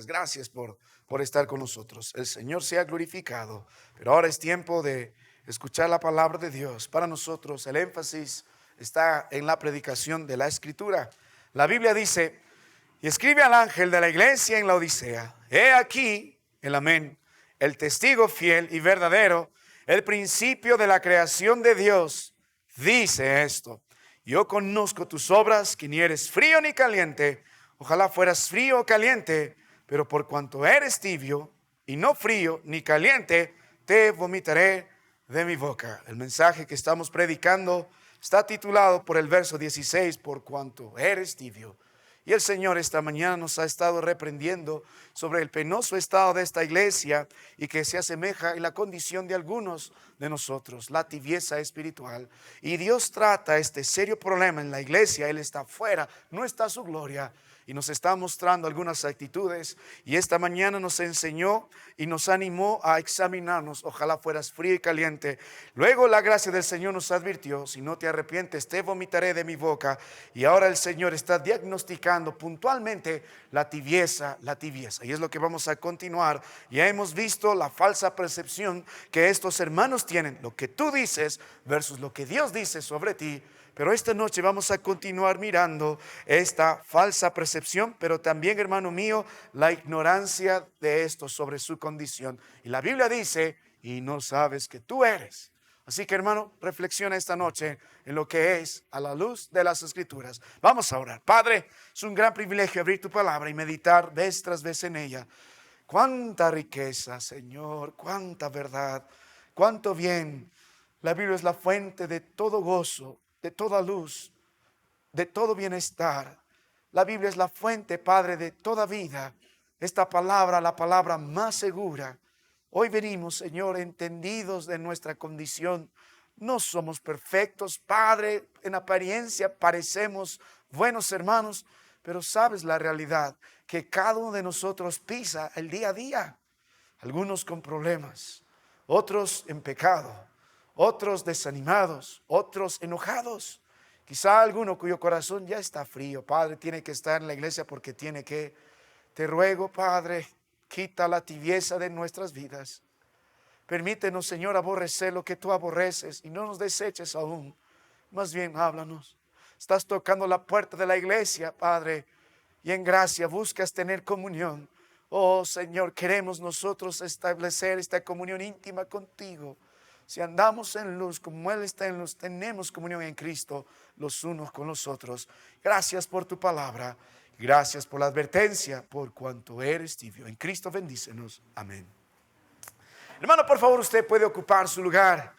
Gracias por estar con nosotros. El Señor sea glorificado. Pero ahora es tiempo de escuchar la palabra de Dios. Para nosotros el énfasis está en la predicación de la Escritura. La Biblia dice: y escribe al ángel de la iglesia en la Odisea: he aquí el amén, el testigo fiel y verdadero, el principio de la creación de Dios, dice esto: yo conozco tus obras, que ni eres frío ni caliente. Ojalá fueras frío o caliente, pero por cuanto eres tibio y no frío ni caliente, te vomitaré de mi boca. El mensaje que estamos predicando está titulado por el verso 16, por cuanto eres tibio. Y el Señor esta mañana nos ha estado reprendiendo sobre el penoso estado de esta iglesia y que se asemeja en la condición de algunos de nosotros, la tibieza espiritual. Y Dios trata este serio problema en la iglesia. Él está afuera, no está su gloria. Y nos está mostrando algunas actitudes. Y esta mañana nos enseñó y nos animó a examinarnos. Ojalá fueras frío y caliente. Luego la gracia del Señor nos advirtió: si no te arrepientes, te vomitaré de mi boca. Y ahora el Señor está diagnosticando puntualmente la tibieza. Y es lo que vamos a continuar. Ya hemos visto la falsa percepción que estos hermanos tienen. Lo que tú dices versus lo que Dios dice sobre ti. Pero esta noche vamos a continuar mirando esta falsa percepción, pero también, hermano mío, la ignorancia de esto sobre su condición. Y la Biblia dice: y no sabes que tú eres. Así que, hermano, reflexiona esta noche en lo que es a la luz de las Escrituras. Vamos a orar. Padre, es un gran privilegio abrir tu palabra y meditar vez tras vez en ella. Cuánta riqueza, Señor, cuánta verdad, cuánto bien. La Biblia es la fuente de todo gozo, de toda luz, de todo bienestar. La Biblia es la fuente, Padre, de toda vida. Esta palabra, la palabra más segura. Hoy venimos, Señor, entendidos de nuestra condición. No somos perfectos, Padre. En apariencia parecemos buenos hermanos, pero sabes la realidad, que cada uno de nosotros pisa el día a día. Algunos con problemas, otros en pecado, otros desanimados, otros enojados. Quizá alguno cuyo corazón ya está frío. Padre, tiene que estar en la iglesia porque tiene que. Te ruego, Padre, quita la tibieza de nuestras vidas. Permítenos, Señor, aborrecer lo que tú aborreces y no nos deseches aún. Más bien, háblanos. Estás tocando la puerta de la iglesia, Padre, y en gracia buscas tener comunión. Oh, Señor, queremos nosotros establecer esta comunión íntima contigo. Si andamos en luz como Él está en luz, tenemos comunión en Cristo los unos con los otros. Gracias por tu palabra. Gracias por la advertencia, por cuanto eres tibio. En Cristo bendícenos. Amén. Hermano, por favor, usted puede ocupar su lugar.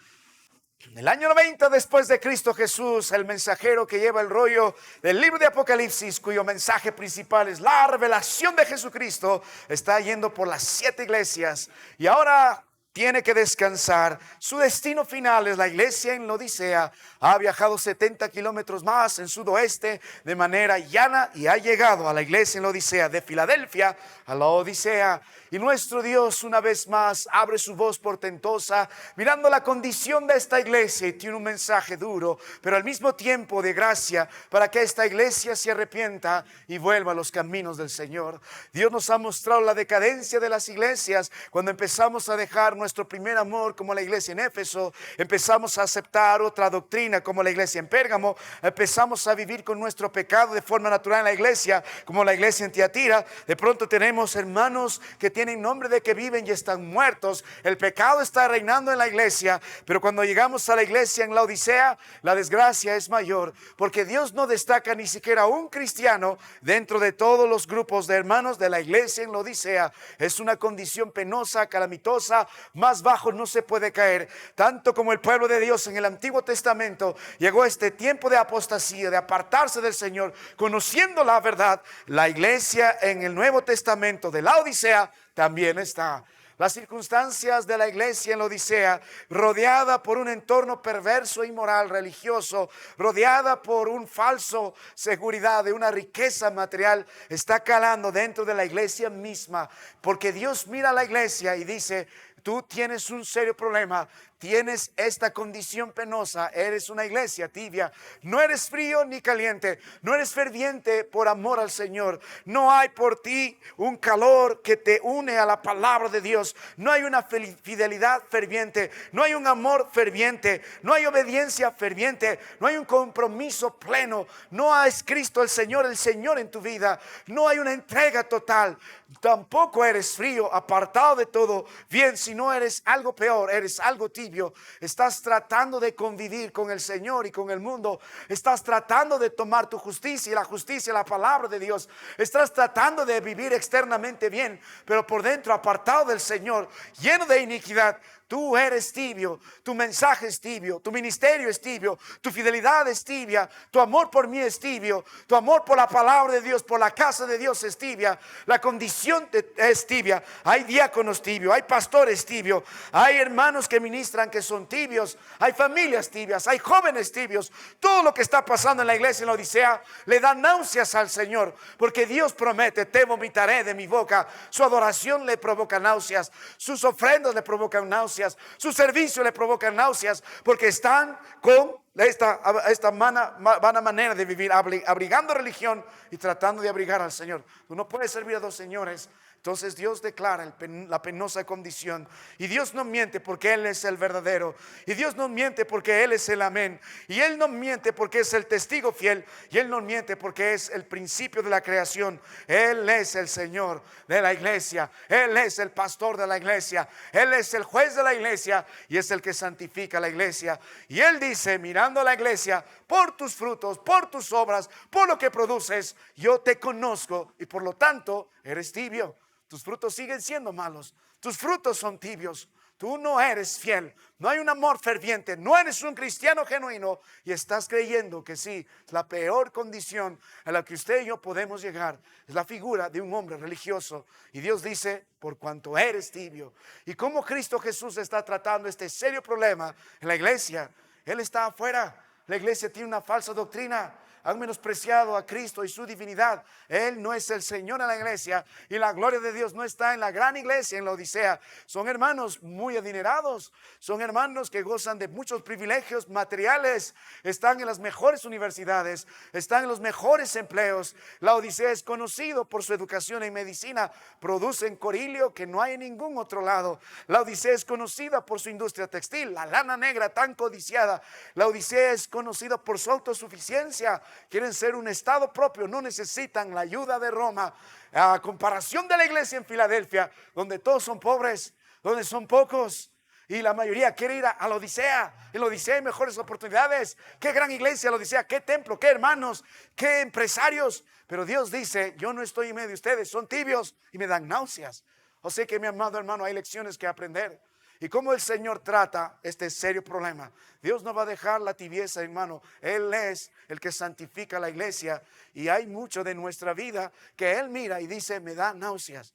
En el año 90 después de Cristo Jesús, el mensajero que lleva el rollo del libro de Apocalipsis, cuyo mensaje principal es la revelación de Jesucristo, está yendo por las 7 iglesias y ahora tiene que descansar. Su destino final es la iglesia en la Odisea. Ha viajado 70 kilómetros más en sudoeste de manera llana y ha llegado a la iglesia en la Odisea, de Filadelfia a la Odisea. Y nuestro Dios una vez más abre su voz portentosa mirando la condición de esta iglesia y tiene un mensaje duro, pero al mismo tiempo de gracia para que esta iglesia se arrepienta y vuelva a los caminos del Señor. Dios nos ha mostrado la decadencia de las iglesias cuando empezamos a dejar nuestro primer amor, como la iglesia en Éfeso. Empezamos a aceptar otra doctrina como la iglesia en Pérgamo. Empezamos a vivir con nuestro pecado de forma natural en la iglesia como la iglesia en Tiatira. De pronto tenemos hermanos que tienen nombre de que viven y están muertos. El pecado está reinando en la iglesia, pero cuando llegamos a la iglesia en la Odisea, la desgracia es mayor, porque Dios no destaca ni siquiera a un cristiano dentro de todos los grupos de hermanos de la iglesia en la Odisea. Es una condición penosa, calamitosa. Más bajo no se puede caer. Tanto como el pueblo de Dios en el Antiguo Testamento llegó este tiempo de apostasía, de apartarse del Señor, conociendo la verdad, la iglesia en el Nuevo Testamento de la Odisea también está. Las circunstancias de la iglesia en la Odisea, rodeada por un entorno perverso e inmoral religioso, rodeada por un falso seguridad de una riqueza material, está calando dentro de la iglesia misma. Porque Dios mira a la iglesia y dice: tú tienes un serio problema, tienes esta condición penosa, eres una iglesia tibia, no eres frío ni caliente, no eres ferviente por amor al Señor, no hay por ti un calor que te une a la palabra de Dios, no hay una fidelidad ferviente, no hay un amor ferviente, no hay obediencia ferviente, no hay un compromiso pleno, no es Cristo el Señor en tu vida, no hay una entrega total. Tampoco eres frío, apartado de todo bien, si no eres algo peor, eres algo tibio. Estás tratando de convivir con el Señor y con el mundo. Estás tratando de tomar tu justicia y la justicia, la palabra de Dios. Estás tratando de vivir externamente bien, pero por dentro apartado del Señor, lleno de iniquidad. Tú eres tibio, tu mensaje es tibio, tu ministerio es tibio, tu fidelidad es tibia, tu amor por mí es tibio, tu amor por la palabra de Dios, por la casa de Dios es tibia, la condición es tibia. Hay diáconos tibios, hay pastores tibios, hay hermanos que ministran que son tibios, hay familias tibias, hay jóvenes tibios. Todo lo que está pasando en la iglesia en la Odisea le da náuseas al Señor, porque Dios promete: te vomitaré de mi boca. Su adoración le provoca náuseas, sus ofrendas le provocan náuseas, su servicio le provoca náuseas, porque están con esta vana manera de vivir, abrigando religión y tratando de abrigar al Señor. Tú no puedes servir a dos señores. Entonces Dios declara la penosa condición. Y Dios no miente, porque Él es el verdadero. Y Dios no miente, porque Él es el amén. Y Él no miente, porque es el testigo fiel. Y Él no miente, porque es el principio de la creación. Él es el Señor de la iglesia. Él es el pastor de la iglesia. Él es el juez de la iglesia. Y es el que santifica la iglesia. Y Él dice, mirando a la iglesia: por tus frutos, por tus obras, por lo que produces, yo te conozco. Y por lo tanto eres tibio. Tus frutos siguen siendo malos. Tus frutos son tibios. Tú no eres fiel. No hay un amor ferviente. No eres un cristiano genuino. Y estás creyendo que sí, la peor condición a la que usted y yo podemos llegar es la figura de un hombre religioso. Y Dios dice: por cuanto eres tibio. Y como Cristo Jesús está tratando este serio problema en la iglesia. Él está afuera. La iglesia tiene una falsa doctrina. Han menospreciado a Cristo y su divinidad. Él no es el Señor en la iglesia, y la gloria de Dios no está en la gran iglesia en la Odisea. Son hermanos muy adinerados, son hermanos que gozan de muchos privilegios materiales, están en las mejores universidades, están en los mejores empleos. La Odisea es conocido por su educación en medicina, producen corilio que no hay en ningún otro lado. La Odisea es conocida por su industria textil, la lana negra tan codiciada. La Odisea es conocida por su autosuficiencia. Quieren ser un estado propio, no necesitan la ayuda de Roma. A comparación de la iglesia en Filadelfia, donde todos son pobres, donde son pocos, y la mayoría quiere ir a la Odisea. En la Odisea hay mejores oportunidades. Qué gran iglesia la Odisea, qué templo, qué hermanos, qué empresarios. Pero Dios dice: yo no estoy en medio de ustedes, son tibios y me dan náuseas. O sea que, mi amado hermano, hay lecciones que aprender. Y cómo el Señor trata este serio problema. Dios no va a dejar la tibieza, hermano. Él es el que santifica la iglesia. Y hay mucho de nuestra vida que Él mira y dice: me da náuseas,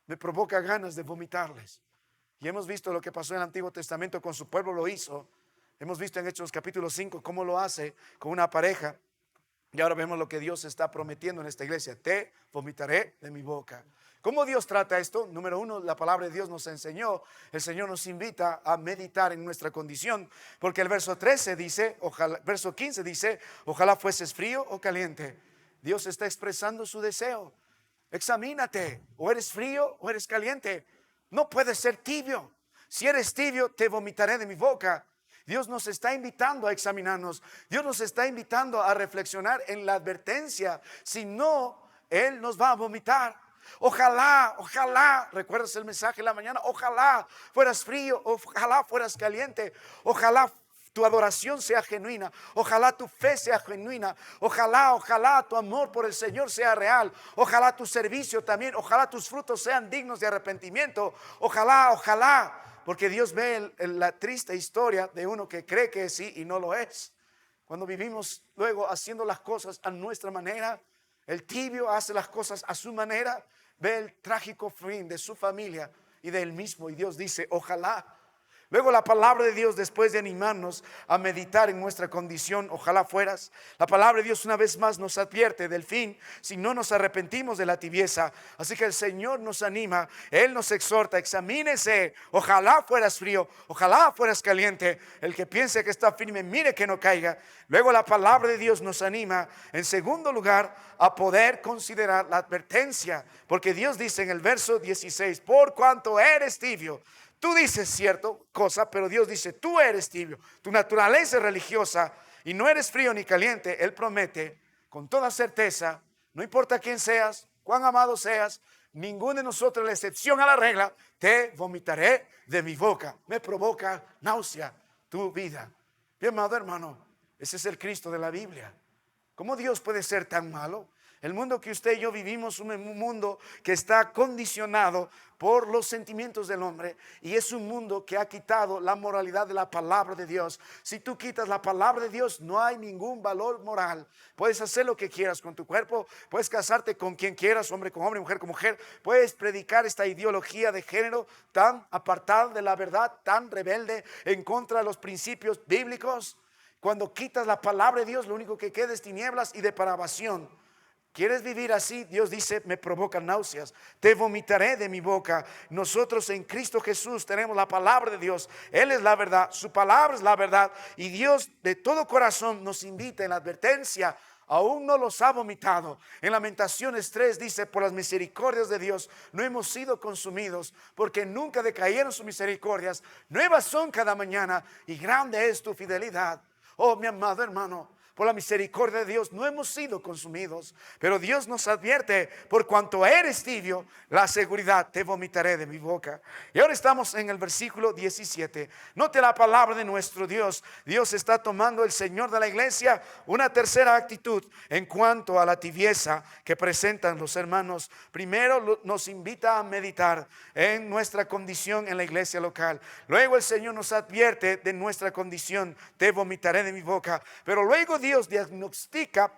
me provoca ganas de vomitarles. Y hemos visto lo que pasó en el Antiguo Testamento con su pueblo, lo hizo. Hemos visto en Hechos capítulo 5 cómo lo hace con una pareja. Y ahora vemos lo que Dios está prometiendo en esta iglesia: te vomitaré de mi boca. ¿Cómo Dios trata esto? Número uno, la palabra de Dios nos enseñó. El Señor nos invita a meditar en nuestra condición, porque el verso 13 dice, verso 15 dice: ojalá fueses frío o caliente. Dios está expresando su deseo. Examínate, o eres frío o eres caliente. No puedes ser tibio. Si eres tibio, te vomitaré de mi boca. Dios nos está invitando a examinarnos. Dios nos está invitando a reflexionar en la advertencia. Si no, Él nos va a vomitar. Ojalá, recuerdas el mensaje de la mañana: ojalá fueras frío, ojalá fueras caliente, ojalá tu adoración sea genuina, ojalá tu fe sea genuina, ojalá tu amor por el Señor sea real, ojalá tu servicio también, ojalá tus frutos sean dignos de arrepentimiento, ojalá, porque Dios ve la triste historia de uno que cree que sí y no lo es. Cuando vivimos luego haciendo las cosas a nuestra manera, el tibio hace las cosas a su manera, ve el trágico fin de su familia y de Él mismo. Y Dios dice, ojalá. Luego la palabra de Dios, después de animarnos a meditar en nuestra condición, ojalá fueras, la palabra de Dios una vez más nos advierte del fin si no nos arrepentimos de la tibieza. Así que el Señor nos anima, Él nos exhorta, examínese, ojalá fueras frío, ojalá fueras caliente. El que piense que está firme, mire que no caiga. Luego la palabra de Dios nos anima, en segundo lugar, a poder considerar la advertencia, porque Dios dice en el verso 16, por cuanto eres tibio. Tú dices cierto cosa, pero Dios dice, tú eres tibio, tu naturaleza es religiosa y no eres frío ni caliente. Él promete con toda certeza, no importa quién seas, cuán amado seas, ninguno de nosotros, la excepción a la regla, te vomitaré de mi boca. Me provoca náusea tu vida. Mi amado hermano, ese es el Cristo de la Biblia. ¿Cómo Dios puede ser tan malo? El mundo que usted y yo vivimos, un mundo que está condicionado por los sentimientos del hombre, y es un mundo que ha quitado la moralidad de la palabra de Dios. Si tú quitas la palabra de Dios, no hay ningún valor moral. Puedes hacer lo que quieras con tu cuerpo, puedes casarte con quien quieras, hombre con hombre, mujer con mujer, puedes predicar esta ideología de género tan apartada de la verdad, tan rebelde en contra de los principios bíblicos. Cuando quitas la palabra de Dios, lo único que queda es tinieblas y depravación. ¿Quieres vivir así? Dios dice, me provoca náuseas, te vomitaré de mi boca. Nosotros en Cristo Jesús tenemos la palabra de Dios. Él es la verdad, su palabra es la verdad. Y Dios de todo corazón nos invita en la advertencia. Aún no los ha vomitado. En Lamentaciones 3 dice, por las misericordias de Dios no hemos sido consumidos, porque nunca decayeron sus misericordias. Nuevas son cada mañana y grande es tu fidelidad. Oh, mi amado hermano, por la misericordia de Dios no hemos sido consumidos, pero Dios nos advierte, por cuanto eres tibio, la seguridad, te vomitaré de mi boca. Y ahora estamos en el versículo 17. Note la palabra de nuestro Dios. Dios está tomando, el Señor de la iglesia, una tercera actitud en cuanto a la tibieza que presentan los hermanos. Primero nos invita a meditar en nuestra condición en la iglesia local. Luego el Señor nos advierte de nuestra condición, te vomitaré de mi boca. Pero luego Dios diagnostica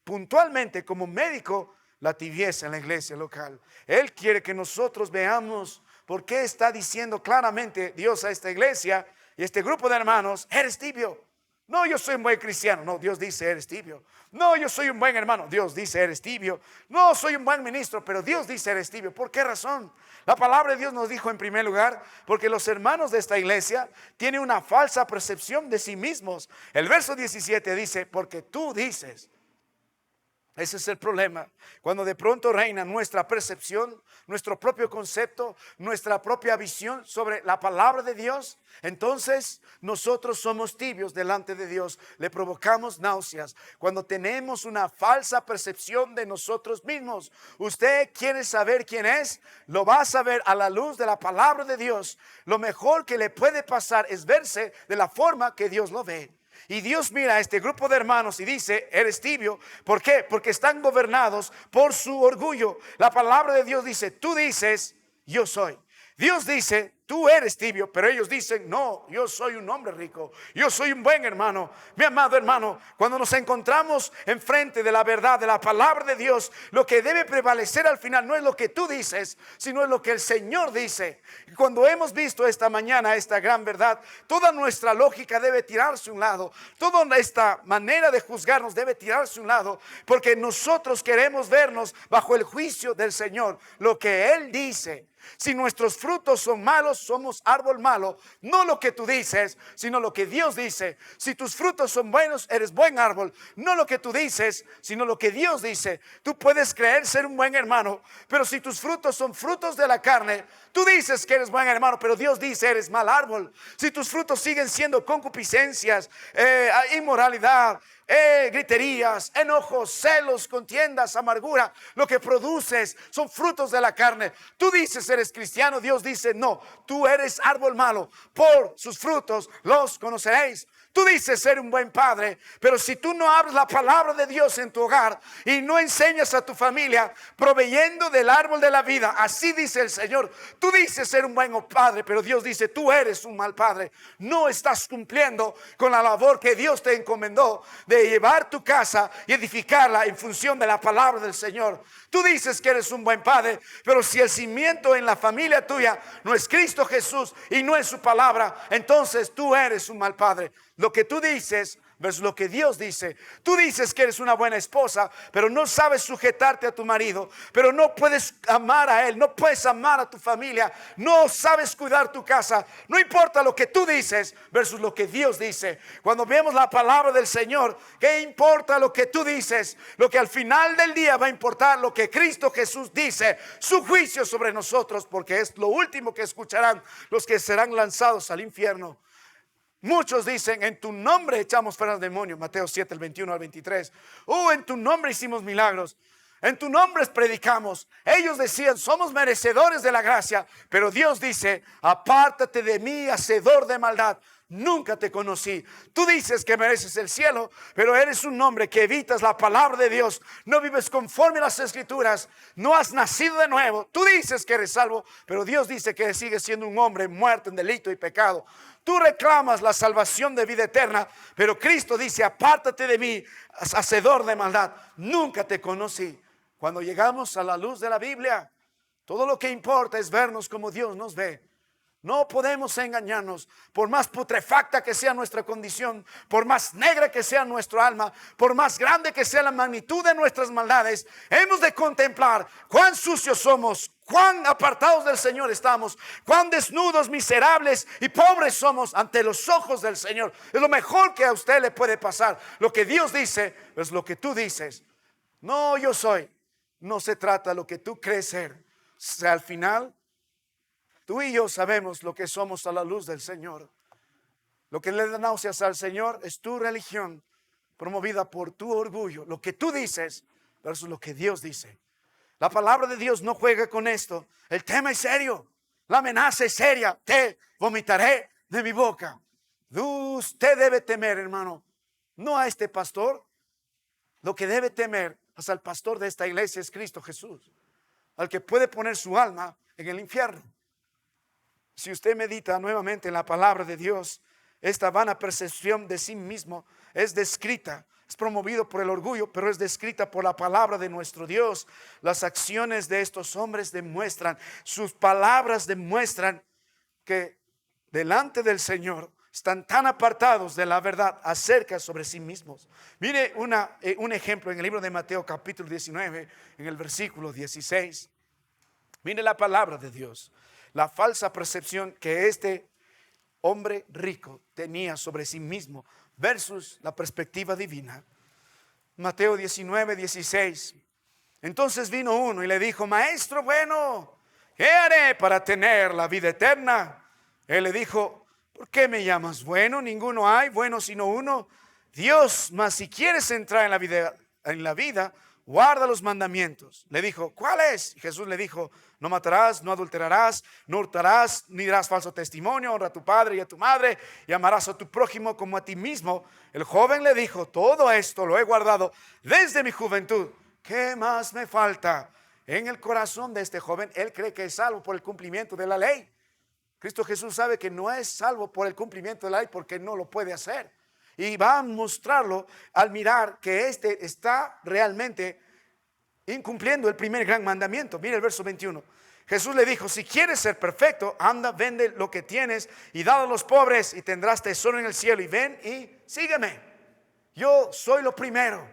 puntualmente como médico la tibieza en la iglesia local. Él quiere que nosotros veamos por qué está diciendo claramente Dios a esta iglesia y este grupo de hermanos, eres tibio. No, yo soy un buen cristiano. No, Dios dice, eres tibio. No, yo soy un buen hermano. Dios dice, eres tibio. No, soy un buen ministro, pero Dios dice, eres tibio. ¿Por qué razón? La palabra de Dios nos dijo en primer lugar, porque los hermanos de esta iglesia tienen una falsa percepción de sí mismos. El verso 17 dice, porque tú dices. Ese es el problema. Cuando de pronto reina nuestra percepción, nuestro propio concepto, nuestra propia visión sobre la palabra de Dios, entonces nosotros somos tibios delante de Dios. Le provocamos náuseas. Cuando tenemos una falsa percepción de nosotros mismos, usted quiere saber quién es, lo va a saber a la luz de la palabra de Dios. Lo mejor que le puede pasar es verse de la forma que Dios lo ve. Y Dios mira a este grupo de hermanos y dice, eres tibio. ¿Por qué? Porque están gobernados por su orgullo. La palabra de Dios dice, tú dices, yo soy. Dios dice, tú eres tibio, pero ellos dicen, no, yo soy un hombre rico, yo soy un buen hermano. Mi amado hermano, cuando nos encontramos enfrente de la verdad, de la palabra de Dios, lo que debe prevalecer al final no es lo que tú dices, sino es lo que el Señor dice. Y cuando hemos visto esta mañana esta gran verdad, toda nuestra lógica debe tirarse a un lado, toda esta manera de juzgarnos debe tirarse a un lado, porque nosotros queremos vernos bajo el juicio del Señor, lo que Él dice. Si nuestros frutos son malos, somos árbol malo. No lo que tú dices, sino lo que Dios dice. Si tus frutos son buenos, eres buen árbol. No lo que tú dices, sino lo que Dios dice. Tú puedes creer ser un buen hermano, pero si tus frutos son frutos de la carne, tú dices que eres buen hermano, pero Dios dice eres mal árbol. Si tus frutos siguen siendo concupiscencias, inmoralidad, griterías, enojos, celos, contiendas, amargura, lo que produces son frutos de la carne. Tú dices eres cristiano, Dios dice no, tú eres árbol malo, por sus frutos los conoceréis. Tú dices ser un buen padre, pero si tú no abres la palabra de Dios en tu hogar y no enseñas a tu familia proveyendo del árbol de la vida, así dice el Señor. Tú dices ser un buen padre, pero Dios dice tú eres un mal padre. No estás cumpliendo con la labor que Dios te encomendó de llevar tu casa y edificarla en función de la palabra del Señor. Tú dices que eres un buen padre, pero si el cimiento en la familia tuya no es Cristo Jesús y no es su palabra, entonces tú eres un mal padre. Lo que tú dices versus lo que Dios dice. Tú dices que eres una buena esposa, pero no sabes sujetarte a tu marido, pero no puedes amar a él, no puedes amar a tu familia, no sabes cuidar tu casa. No importa lo que tú dices versus lo que Dios dice. Cuando vemos la palabra del Señor, ¿qué importa lo que tú dices? Lo que al final del día va a importar lo que Cristo Jesús dice, su juicio sobre nosotros, porque es lo último que escucharán los que serán lanzados al infierno. Muchos dicen, en tu nombre echamos fuera al demonio, Mateo 7, el 21 al 23. En tu nombre hicimos milagros, en tu nombre predicamos. Ellos decían, somos merecedores de la gracia, pero Dios dice, apártate de mí, hacedor de maldad. Nunca te conocí. Tú dices que mereces el cielo, pero eres un hombre que evitas la palabra de Dios. No vives conforme a las escrituras. No has nacido de nuevo. Tú dices que eres salvo, pero Dios dice que sigues siendo un hombre muerto en delito y pecado. Tú reclamas la salvación de vida eterna, pero Cristo dice, apártate de mí, hacedor de maldad. Nunca te conocí. Cuando llegamos a la luz de la Biblia, todo lo que importa es vernos como Dios nos ve. No podemos engañarnos. Por más putrefacta que sea nuestra condición, por más negra que sea nuestro alma, por más grande que sea la magnitud de nuestras maldades, hemos de contemplar cuán sucios somos, cuán apartados del Señor estamos, cuán desnudos, miserables y pobres somos ante los ojos del Señor. Es lo mejor que a usted le puede pasar. Lo que Dios dice es lo que tú dices. No, yo soy. No se trata de lo que tú crees ser. O sea, al final, tú y yo sabemos lo que somos a la luz del Señor. Lo que le da náuseas al Señor es tu religión promovida por tu orgullo. Lo que tú dices versus lo que Dios dice. La palabra de Dios no juega con esto. El tema es serio. La amenaza es seria. Te vomitaré de mi boca. Usted debe temer, hermano, no a este pastor. Lo que debe temer es al pastor de esta iglesia, es Cristo Jesús, al que puede poner su alma en el infierno. Si usted medita nuevamente en la palabra de Dios, esta vana percepción de sí mismo es descrita, es promovido por el orgullo, pero es descrita por la palabra de nuestro Dios. Las acciones de estos hombres demuestran, sus palabras demuestran que delante del Señor están tan apartados de la verdad acerca sobre sí mismos. Mire un ejemplo en el libro de Mateo capítulo 19, en el versículo 16. Mire la palabra de Dios. La falsa percepción que este hombre rico tenía sobre sí mismo versus la perspectiva divina. Mateo 19, 16. Entonces vino uno y le dijo, maestro bueno, ¿qué haré para tener la vida eterna? Él le dijo, ¿por qué me llamas bueno? Ninguno hay bueno sino uno, Dios. Mas si quieres entrar en la vida, guarda los mandamientos. Le dijo, ¿cuál es? Y Jesús le dijo, no matarás, no adulterarás, no hurtarás, ni dirás falso testimonio, honra a tu padre y a tu madre, y amarás a tu prójimo como a ti mismo. El joven le dijo, todo esto lo he guardado desde mi juventud. ¿Qué más me falta? En el corazón de este joven, él cree que es salvo por el cumplimiento de la ley. Cristo Jesús sabe que no es salvo por el cumplimiento de la ley porque no lo puede hacer. Y va a mostrarlo al mirar que este está realmente incumpliendo el primer gran mandamiento. Mira el verso 21. Jesús le dijo, si quieres ser perfecto, anda, vende lo que tienes y dalo a los pobres y tendrás tesoro en el cielo. Y ven y sígueme. Yo soy lo primero,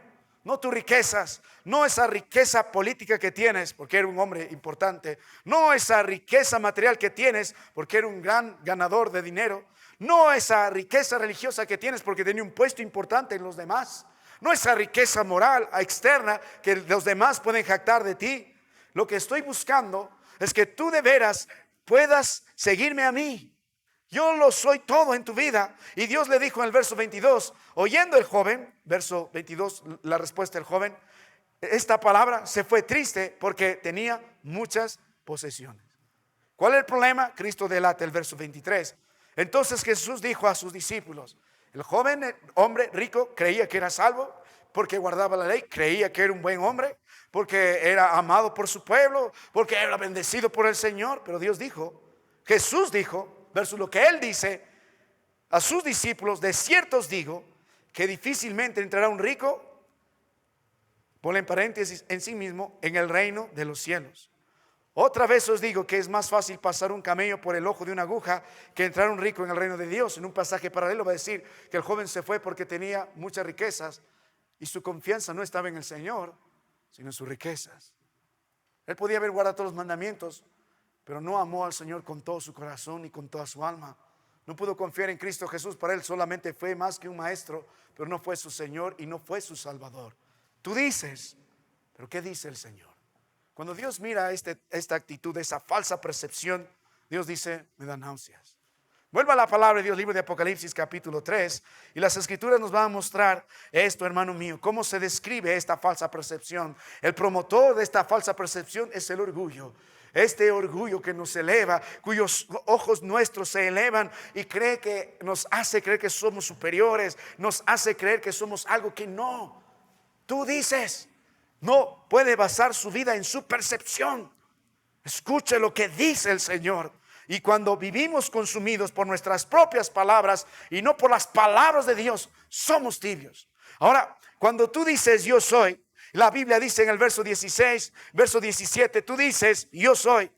no tus riquezas, no esa riqueza política que tienes porque eres un hombre importante, no esa riqueza material que tienes porque eres un gran ganador de dinero, no esa riqueza religiosa que tienes porque tenía un puesto importante en los demás, no esa riqueza moral externa que los demás pueden jactar de ti. Lo que estoy buscando es que tú de veras puedas seguirme a mí. Yo lo soy todo en tu vida. Y Dios le dijo en el verso 22, oyendo el joven, verso 22, la respuesta del joven, esta palabra, se fue triste porque tenía muchas posesiones. ¿Cuál es el problema? Cristo delata el verso 23. Entonces Jesús dijo a sus discípulos, El joven hombre rico creía que era salvo porque guardaba la ley, creía que era un buen hombre, porque era amado por su pueblo, porque era bendecido por el Señor. Pero Dios dijo, Jesús dijo, versus lo que Él dice a sus discípulos: de cierto os digo que difícilmente entrará un rico, ponle en paréntesis, en sí mismo, en el reino de los cielos. Otra vez os digo que es más fácil pasar un camello por el ojo de una aguja que entrar un rico en el reino de Dios. En un pasaje paralelo va a decir que el joven se fue porque tenía muchas riquezas y su confianza no estaba en el Señor, sino en sus riquezas. Él podía haber guardado todos los mandamientos, pero no amó al Señor con todo su corazón y con toda su alma. No pudo confiar en Cristo Jesús. Para él solamente fue más que un maestro, pero no fue su Señor y no fue su Salvador. Tú dices, pero ¿qué dice el Señor? Cuando Dios mira esta actitud, esa falsa percepción, Dios dice: me da náuseas. Vuelva a la palabra de Dios, libro de Apocalipsis capítulo 3, y las escrituras nos van a mostrar esto, hermano mío, cómo se describe esta falsa percepción. El promotor de esta falsa percepción es el orgullo. Este orgullo que nos eleva, cuyos ojos nuestros se elevan y cree que nos hace creer que somos superiores, nos hace creer que somos algo que no. Tú dices, no puede basar su vida en su percepción. Escuche lo que dice el Señor. Y cuando vivimos consumidos por nuestras propias palabras y no por las palabras de Dios, somos tibios. Ahora, cuando tú dices yo soy, la Biblia dice en el verso 16, verso 17, tú dices yo soy.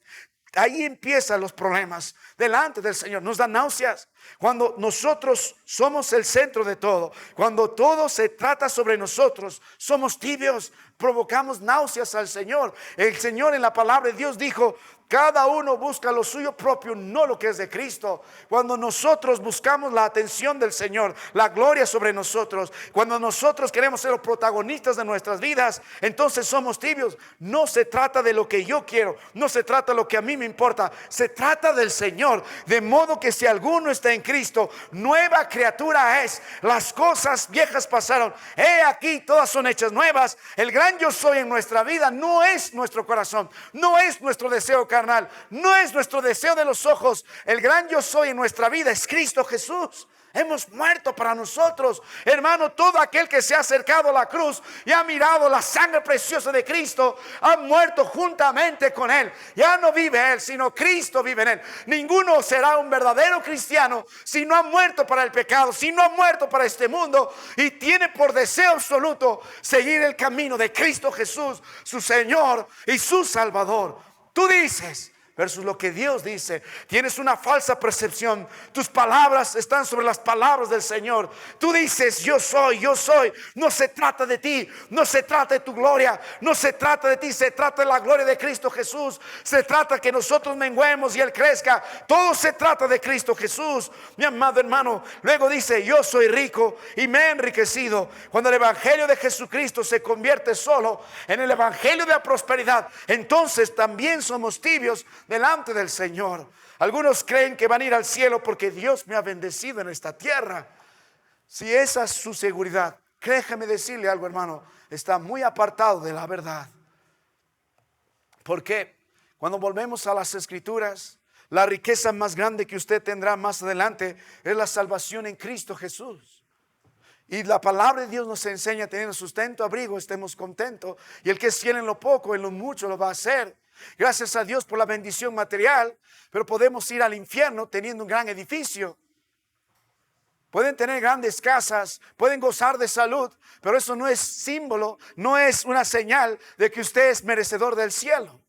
Ahí empiezan los problemas delante del Señor. Nos da náuseas cuando nosotros somos el centro de todo. Cuando todo se trata sobre nosotros, somos tibios, provocamos náuseas al Señor. El Señor en la palabra de Dios dijo: cada uno busca lo suyo propio, no lo que es de Cristo. Cuando nosotros buscamos la atención del Señor, la gloria sobre nosotros, cuando nosotros queremos ser los protagonistas de nuestras vidas, entonces somos tibios. No se trata de lo que yo quiero, no se trata de lo que a mí me importa, se trata del Señor. De modo que si alguno está en Cristo, nueva criatura es. Las cosas viejas pasaron, he aquí todas son hechas nuevas. El gran yo soy en nuestra vida no es nuestro corazón, no es nuestro deseo carnal, no es nuestro deseo de los ojos. El gran yo soy en nuestra vida es Cristo Jesús. Hemos muerto para nosotros, hermano. Todo aquel que se ha acercado a la cruz y ha mirado la sangre preciosa de Cristo, ha muerto juntamente con Él. Ya no vive Él, sino Cristo vive en Él. Ninguno será un verdadero cristiano si no ha muerto para el pecado, si no ha muerto para este mundo y tiene por deseo absoluto seguir el camino de Cristo Jesús, su Señor y su Salvador. Tú dices versus lo que Dios dice. Tienes una falsa percepción. Tus palabras están sobre las palabras del Señor. Tú dices yo soy, yo soy. No se trata de ti, no se trata de tu gloria, no se trata de ti, se trata de la gloria de Cristo Jesús. Se trata que nosotros menguemos y Él crezca. Todo se trata de Cristo Jesús, mi amado hermano. Luego dice: yo soy rico y me he enriquecido. Cuando el evangelio de Jesucristo se convierte solo en el evangelio de la prosperidad, entonces también somos tibios delante del Señor. Algunos creen que van a ir al cielo porque Dios me ha bendecido en esta tierra. Si esa es su seguridad, déjame decirle algo, hermano, está muy apartado de la verdad. Porque cuando volvemos a las Escrituras, la riqueza más grande que usted tendrá más adelante es la salvación en Cristo Jesús. Y la palabra de Dios nos enseña: teniendo sustento, abrigo, estemos contentos. Y el que es fiel en lo poco, en lo mucho lo va a hacer. Gracias a Dios por la bendición material, pero podemos ir al infierno teniendo un gran edificio. Pueden tener grandes casas, pueden gozar de salud, pero eso no es símbolo, no es una señal de que usted es merecedor del cielo.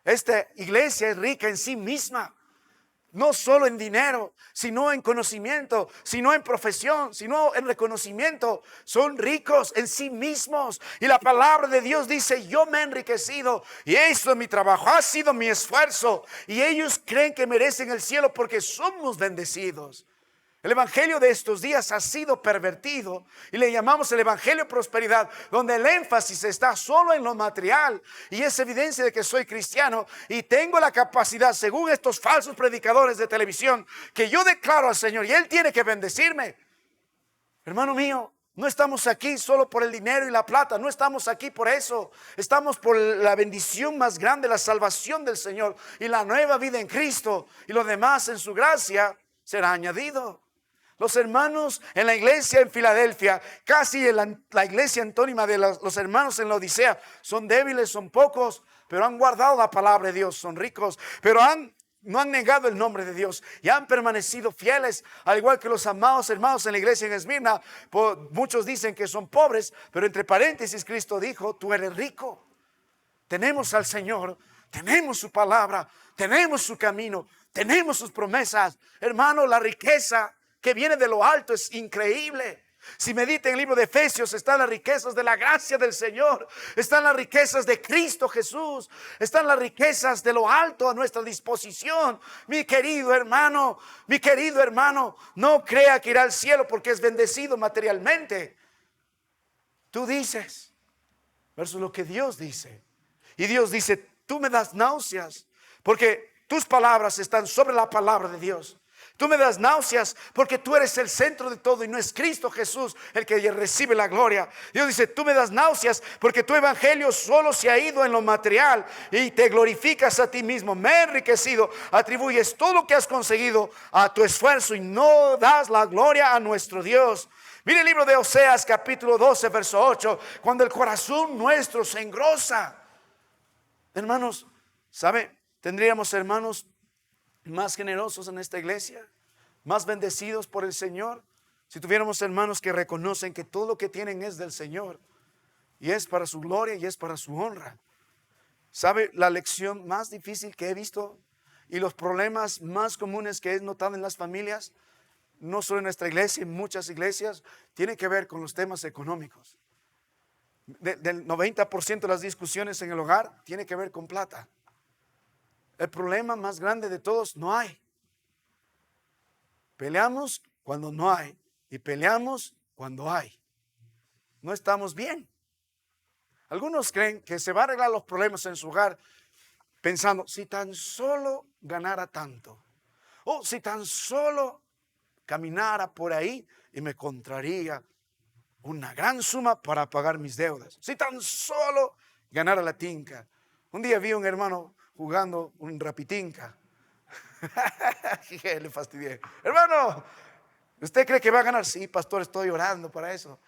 Esta iglesia es rica en sí misma. No solo en dinero, sino en conocimiento, sino en profesión, sino en reconocimiento. Son ricos en sí mismos. Y la palabra de Dios dice: yo me he enriquecido y esto es mi trabajo, ha sido mi esfuerzo. Y ellos creen que merecen el cielo porque somos bendecidos. El evangelio de estos días ha sido pervertido y le llamamos el evangelio de prosperidad, donde el énfasis está solo en lo material. Y es evidencia de que soy cristiano y tengo la capacidad, según estos falsos predicadores de televisión, que yo declaro al Señor y Él tiene que bendecirme. Hermano mío, no estamos aquí solo por el dinero y la plata, no estamos aquí por eso. Estamos por la bendición más grande, la salvación del Señor y la nueva vida en Cristo, y lo demás en su gracia será añadido. Los hermanos en la iglesia en Filadelfia, casi en la iglesia antónima de los hermanos en la Odisea, son débiles, son pocos, pero han guardado la palabra de Dios, son ricos, pero no han negado el nombre de Dios y han permanecido fieles, al igual que los amados hermanos en la iglesia en Esmirna. Muchos dicen que son pobres, pero entre paréntesis Cristo dijo: tú eres rico. Tenemos al Señor, tenemos su palabra, tenemos su camino, tenemos sus promesas. Hermano, la riqueza que viene de lo alto es increíble. Si medita en el libro de Efesios, están las riquezas de la gracia del Señor, están las riquezas de Cristo Jesús, están las riquezas de lo alto a nuestra disposición. Mi querido hermano, no crea que irá al cielo porque es bendecido materialmente. Tú dices versus lo que Dios dice. Y Dios dice: tú me das náuseas porque tus palabras están sobre la palabra de Dios. Tú me das náuseas porque tú eres el centro de todo y no es Cristo Jesús el que recibe la gloria. Dios dice: tú me das náuseas porque tu evangelio solo se ha ido en lo material y te glorificas a ti mismo. Me he enriquecido, atribuyes todo lo que has conseguido a tu esfuerzo y no das la gloria a nuestro Dios. Mire el libro de Oseas capítulo 12 verso 8, cuando el corazón nuestro se engrosa. Hermanos, ¿sabe? Tendríamos hermanos más generosos en esta iglesia, más bendecidos por el Señor, si tuviéramos hermanos que reconocen que todo lo que tienen es del Señor y es para su gloria y es para su honra. ¿Sabe? La lección más difícil que he visto y los problemas más comunes que he notado en las familias, no solo en nuestra iglesia, en muchas iglesias, tiene que ver con los temas económicos. Del 90% de las discusiones en el hogar tiene que ver con plata. El problema más grande de todos: no hay. Peleamos cuando no hay y peleamos cuando hay. No estamos bien. Algunos creen que se va a arreglar los problemas en su hogar pensando: si tan solo ganara tanto, o si tan solo caminara por ahí y me encontraría una gran suma para pagar mis deudas. Si tan solo ganara la tinca. Un día vi a un hermano jugando un rapitinca. Le fastidié. Hermano, ¿usted cree que va a ganar? Sí, pastor, estoy orando para eso.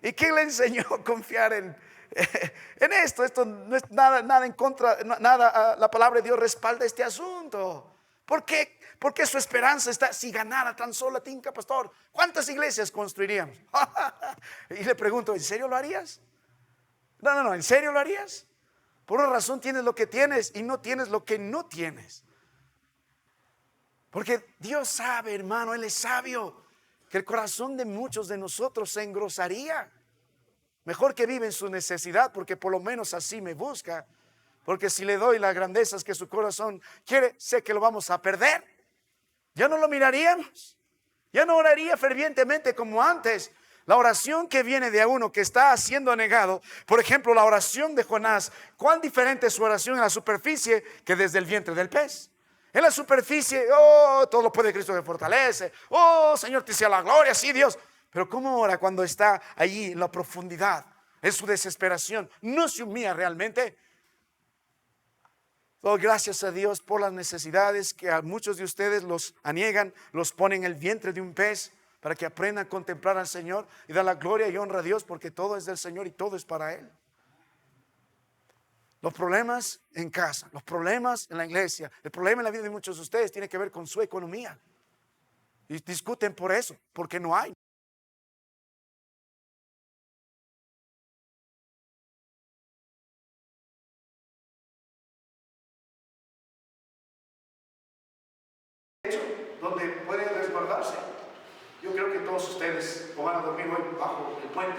¿Y quién le enseñó a confiar en esto? Esto no es nada en contra, nada. La palabra de Dios respalda este asunto. ¿Por qué? Porque su esperanza está: si ganara tan solo la tinca, pastor, ¿cuántas iglesias construiríamos? Y le pregunto: ¿en serio lo harías? No, ¿en serio lo harías? Por una razón tienes lo que tienes y no tienes lo que no tienes. Porque Dios sabe, hermano, Él es sabio, que el corazón de muchos de nosotros se engrosaría. Mejor que vive en su necesidad, porque por lo menos así me busca. Porque si le doy las grandezas que su corazón quiere, sé que lo vamos a perder. Ya no lo miraríamos. Ya no oraría fervientemente como antes. La oración que viene de uno que está siendo anegado, por ejemplo, la oración de Jonás, ¿cuán diferente es su oración en la superficie que desde el vientre del pez? En la superficie: oh, todo lo puede Cristo que fortalece. Oh, Señor, te sea la gloria, sí, Dios. Pero ¿cómo ora cuando está allí en la profundidad, en su desesperación? No se humilla realmente. Oh, gracias a Dios por las necesidades que a muchos de ustedes los aniegan, los ponen en el vientre de un pez, para que aprendan a contemplar al Señor y dar la gloria y honra a Dios, porque todo es del Señor y todo es para Él. Los problemas en casa, los problemas en la iglesia, el problema en la vida de muchos de ustedes tiene que ver con su economía. Y discuten por eso, porque no hay. Donde pueden resguardarse. Yo creo que todos ustedes van a dormir hoy bajo el puente.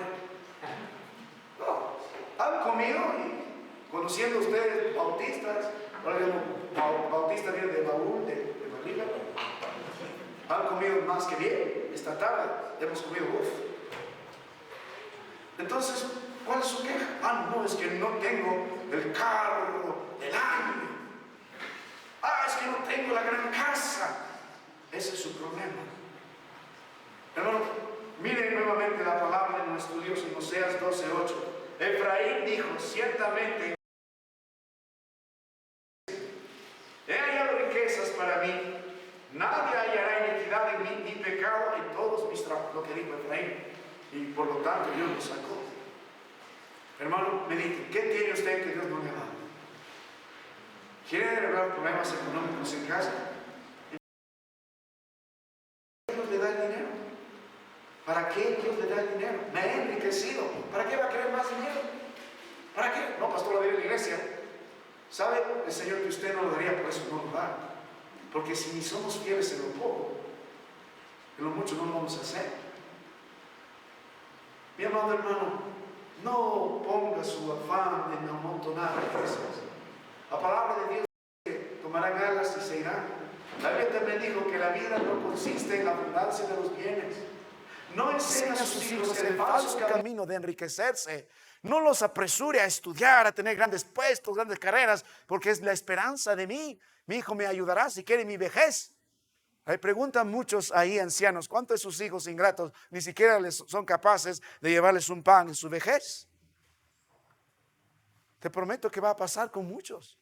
No, han comido y conociendo ustedes bautistas, ahora bautista viene de baúl, de barriga. Han comido más que bien. Esta tarde hemos comido Entonces, ¿cuál es su queja? No, es que no tengo el carro del año. Es que no tengo la gran casa. Ese es su problema. Hermano, miren nuevamente la palabra de nuestro Dios en Oseas 12:8. Efraín dijo: ciertamente he hallado riquezas para mí Nadie hallará iniquidad en mí ni pecado en todos mis trabajos, lo que dijo Efraín. Y por lo tanto Dios lo sacó. Hermano, medite, ¿qué tiene usted que Dios no le ha dado? ¿Quiere arreglar problemas económicos en casa? Dios le da el dinero. ¿Para qué Dios le da el dinero? Me he enriquecido. ¿Para qué va a querer más dinero? ¿Para qué? No, pastor, lo dice la iglesia. ¿Sabe el Señor que usted no lo daría, por eso no lo da? Porque si ni somos fieles en lo poco, en lo mucho no lo vamos a hacer. Mi amado hermano, no ponga su afán en amontonar riquezas. La palabra de Dios dice que tomarán alas y se irán. La Biblia también dijo que la vida no consiste en la abundancia de los bienes. No enseña a sus hijos el falso camino de enriquecerse. No los apresure a estudiar, a tener grandes puestos, grandes carreras, porque es la esperanza de mí. Mi hijo me ayudará si quiere mi vejez. Hay preguntan muchos ahí ancianos, ¿cuántos de sus hijos ingratos ni siquiera les son capaces de llevarles un pan en su vejez? Te prometo que va a pasar con muchos.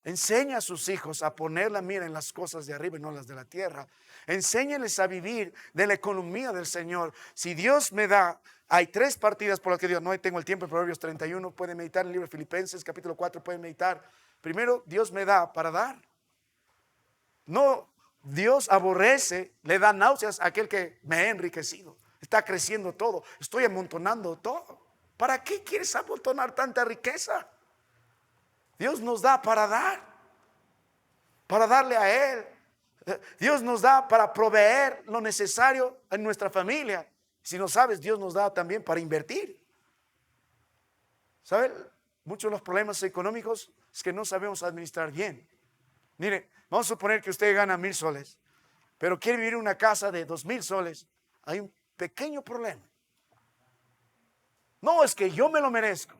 Enseña a sus hijos a poner la mira en las cosas de arriba y no las de la tierra. Enséñales a vivir de la economía del Señor. Si Dios me da, hay 3 partidas por las que Dios, no tengo el tiempo, en Proverbios 31, pueden meditar en el libro de Filipenses, capítulo 4, pueden meditar. Primero, Dios me da para dar. No, Dios aborrece, le da náuseas a aquel que me ha enriquecido. Está creciendo todo, estoy amontonando todo. ¿Para qué quieres amontonar tanta riqueza? Dios nos da para dar, para darle a Él. Dios nos da para proveer lo necesario en nuestra familia. Si no sabes, Dios nos da también para invertir. ¿Saben? Muchos de los problemas económicos es que no sabemos administrar bien. Mire, vamos a suponer que usted gana 1,000 soles, pero quiere vivir en una casa de 2,000 soles. Hay un pequeño problema. No, es que yo me lo merezco.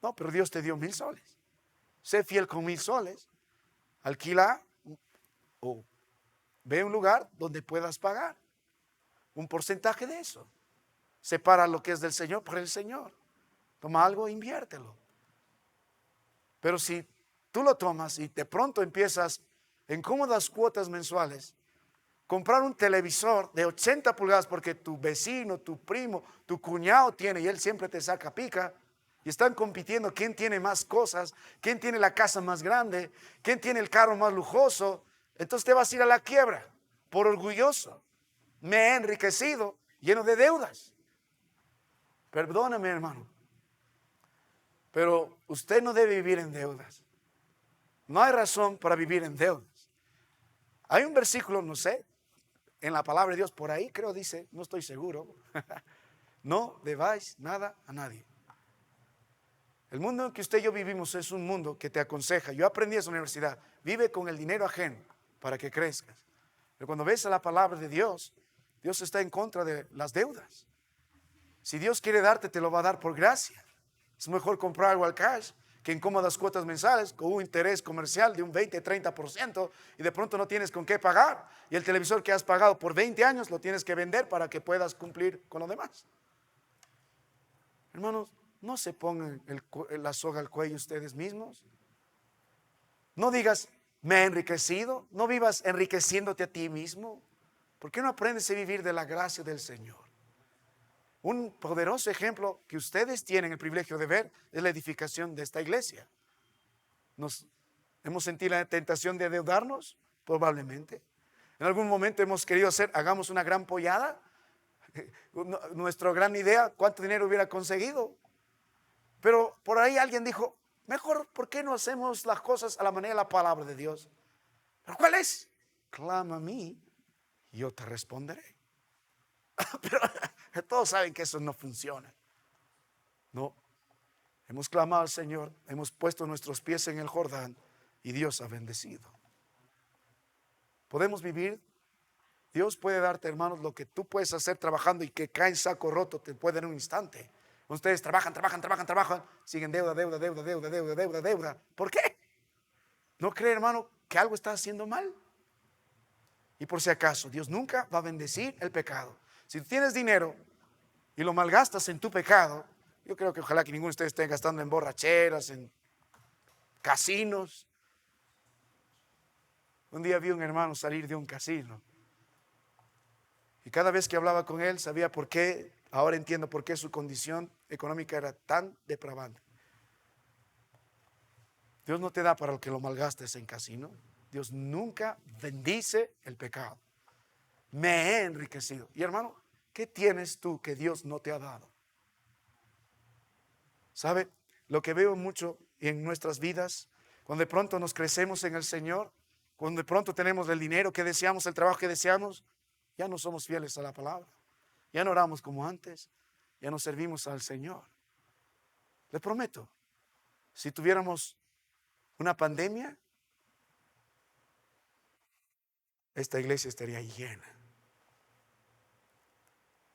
No, pero Dios te dio 1,000 soles. Sé fiel con 1,000 soles. Alquila o ve un lugar donde puedas pagar un porcentaje de eso. Separa lo que es del Señor por el Señor. Toma algo e inviértelo. Pero si tú lo tomas y de pronto empiezas en cómodas cuotas mensuales, comprar un televisor de 80 pulgadas porque tu vecino, tu primo, tu cuñado tiene y él siempre te saca pica, y están compitiendo quién tiene más cosas, quién tiene la casa más grande, quién tiene el carro más lujoso, entonces te vas a ir a la quiebra por orgulloso. Me he enriquecido lleno de deudas. Perdóname, hermano, pero usted no debe vivir en deudas. No hay razón para vivir en deudas. Hay un versículo, no sé, en la palabra de Dios, por ahí creo dice, no estoy seguro, no debáis nada a nadie. El mundo en que usted y yo vivimos es un mundo que te aconseja. Yo aprendí en la universidad, vive con el dinero ajeno para que crezcas. Pero cuando ves a la palabra de Dios, Dios está en contra de las deudas. Si Dios quiere darte, te lo va a dar por gracia. Es mejor comprar algo al cash que en cómodas cuotas mensuales con un interés comercial de un 20-30% y de pronto no tienes con qué pagar. Y el televisor que has pagado por 20 años lo tienes que vender para que puedas cumplir con lo demás. Hermanos, no se pongan la soga al cuello ustedes mismos. No digas, me he enriquecido. No vivas enriqueciéndote a ti mismo. ¿Por qué no aprendes a vivir de la gracia del Señor? Un poderoso ejemplo que ustedes tienen el privilegio de ver es la edificación de esta iglesia. ¿Hemos sentido la tentación de endeudarnos? Probablemente. En algún momento hemos querido hagamos una gran pollada. Nuestra gran idea, ¿cuánto dinero hubiera conseguido? Pero por ahí alguien dijo, mejor, ¿por qué no hacemos las cosas a la manera de la palabra de Dios? ¿Pero cuál es? Clama a mí y yo te responderé. Pero todos saben que eso no funciona. No, hemos clamado al Señor, hemos puesto nuestros pies en el Jordán y Dios ha bendecido. Podemos vivir. Dios puede darte, hermanos, lo que tú puedes hacer trabajando y que cae en saco roto, te puede en un instante. Ustedes trabajan, siguen deuda. ¿Por qué? ¿No cree, hermano, que algo está haciendo mal? Y por si acaso, Dios nunca va a bendecir el pecado. Si tú tienes dinero y lo malgastas en tu pecado, yo creo que ojalá que ninguno de ustedes esté gastando en borracheras, en casinos. Un día vi a un hermano salir de un casino. Y cada vez que hablaba con él, sabía por qué. Ahora entiendo por qué su condición económica era tan depravada. Dios no te da para que lo malgastes en casino. Dios nunca bendice el pecado. Me he enriquecido. Y hermano, ¿qué tienes tú que Dios no te ha dado? ¿Sabe? Lo que veo mucho en nuestras vidas, cuando de pronto nos crecemos en el Señor, cuando de pronto tenemos el dinero que deseamos, el trabajo que deseamos, ya no somos fieles a la palabra. Ya no oramos como antes. Ya no servimos al Señor. Le prometo, si tuviéramos una pandemia, esta iglesia estaría llena,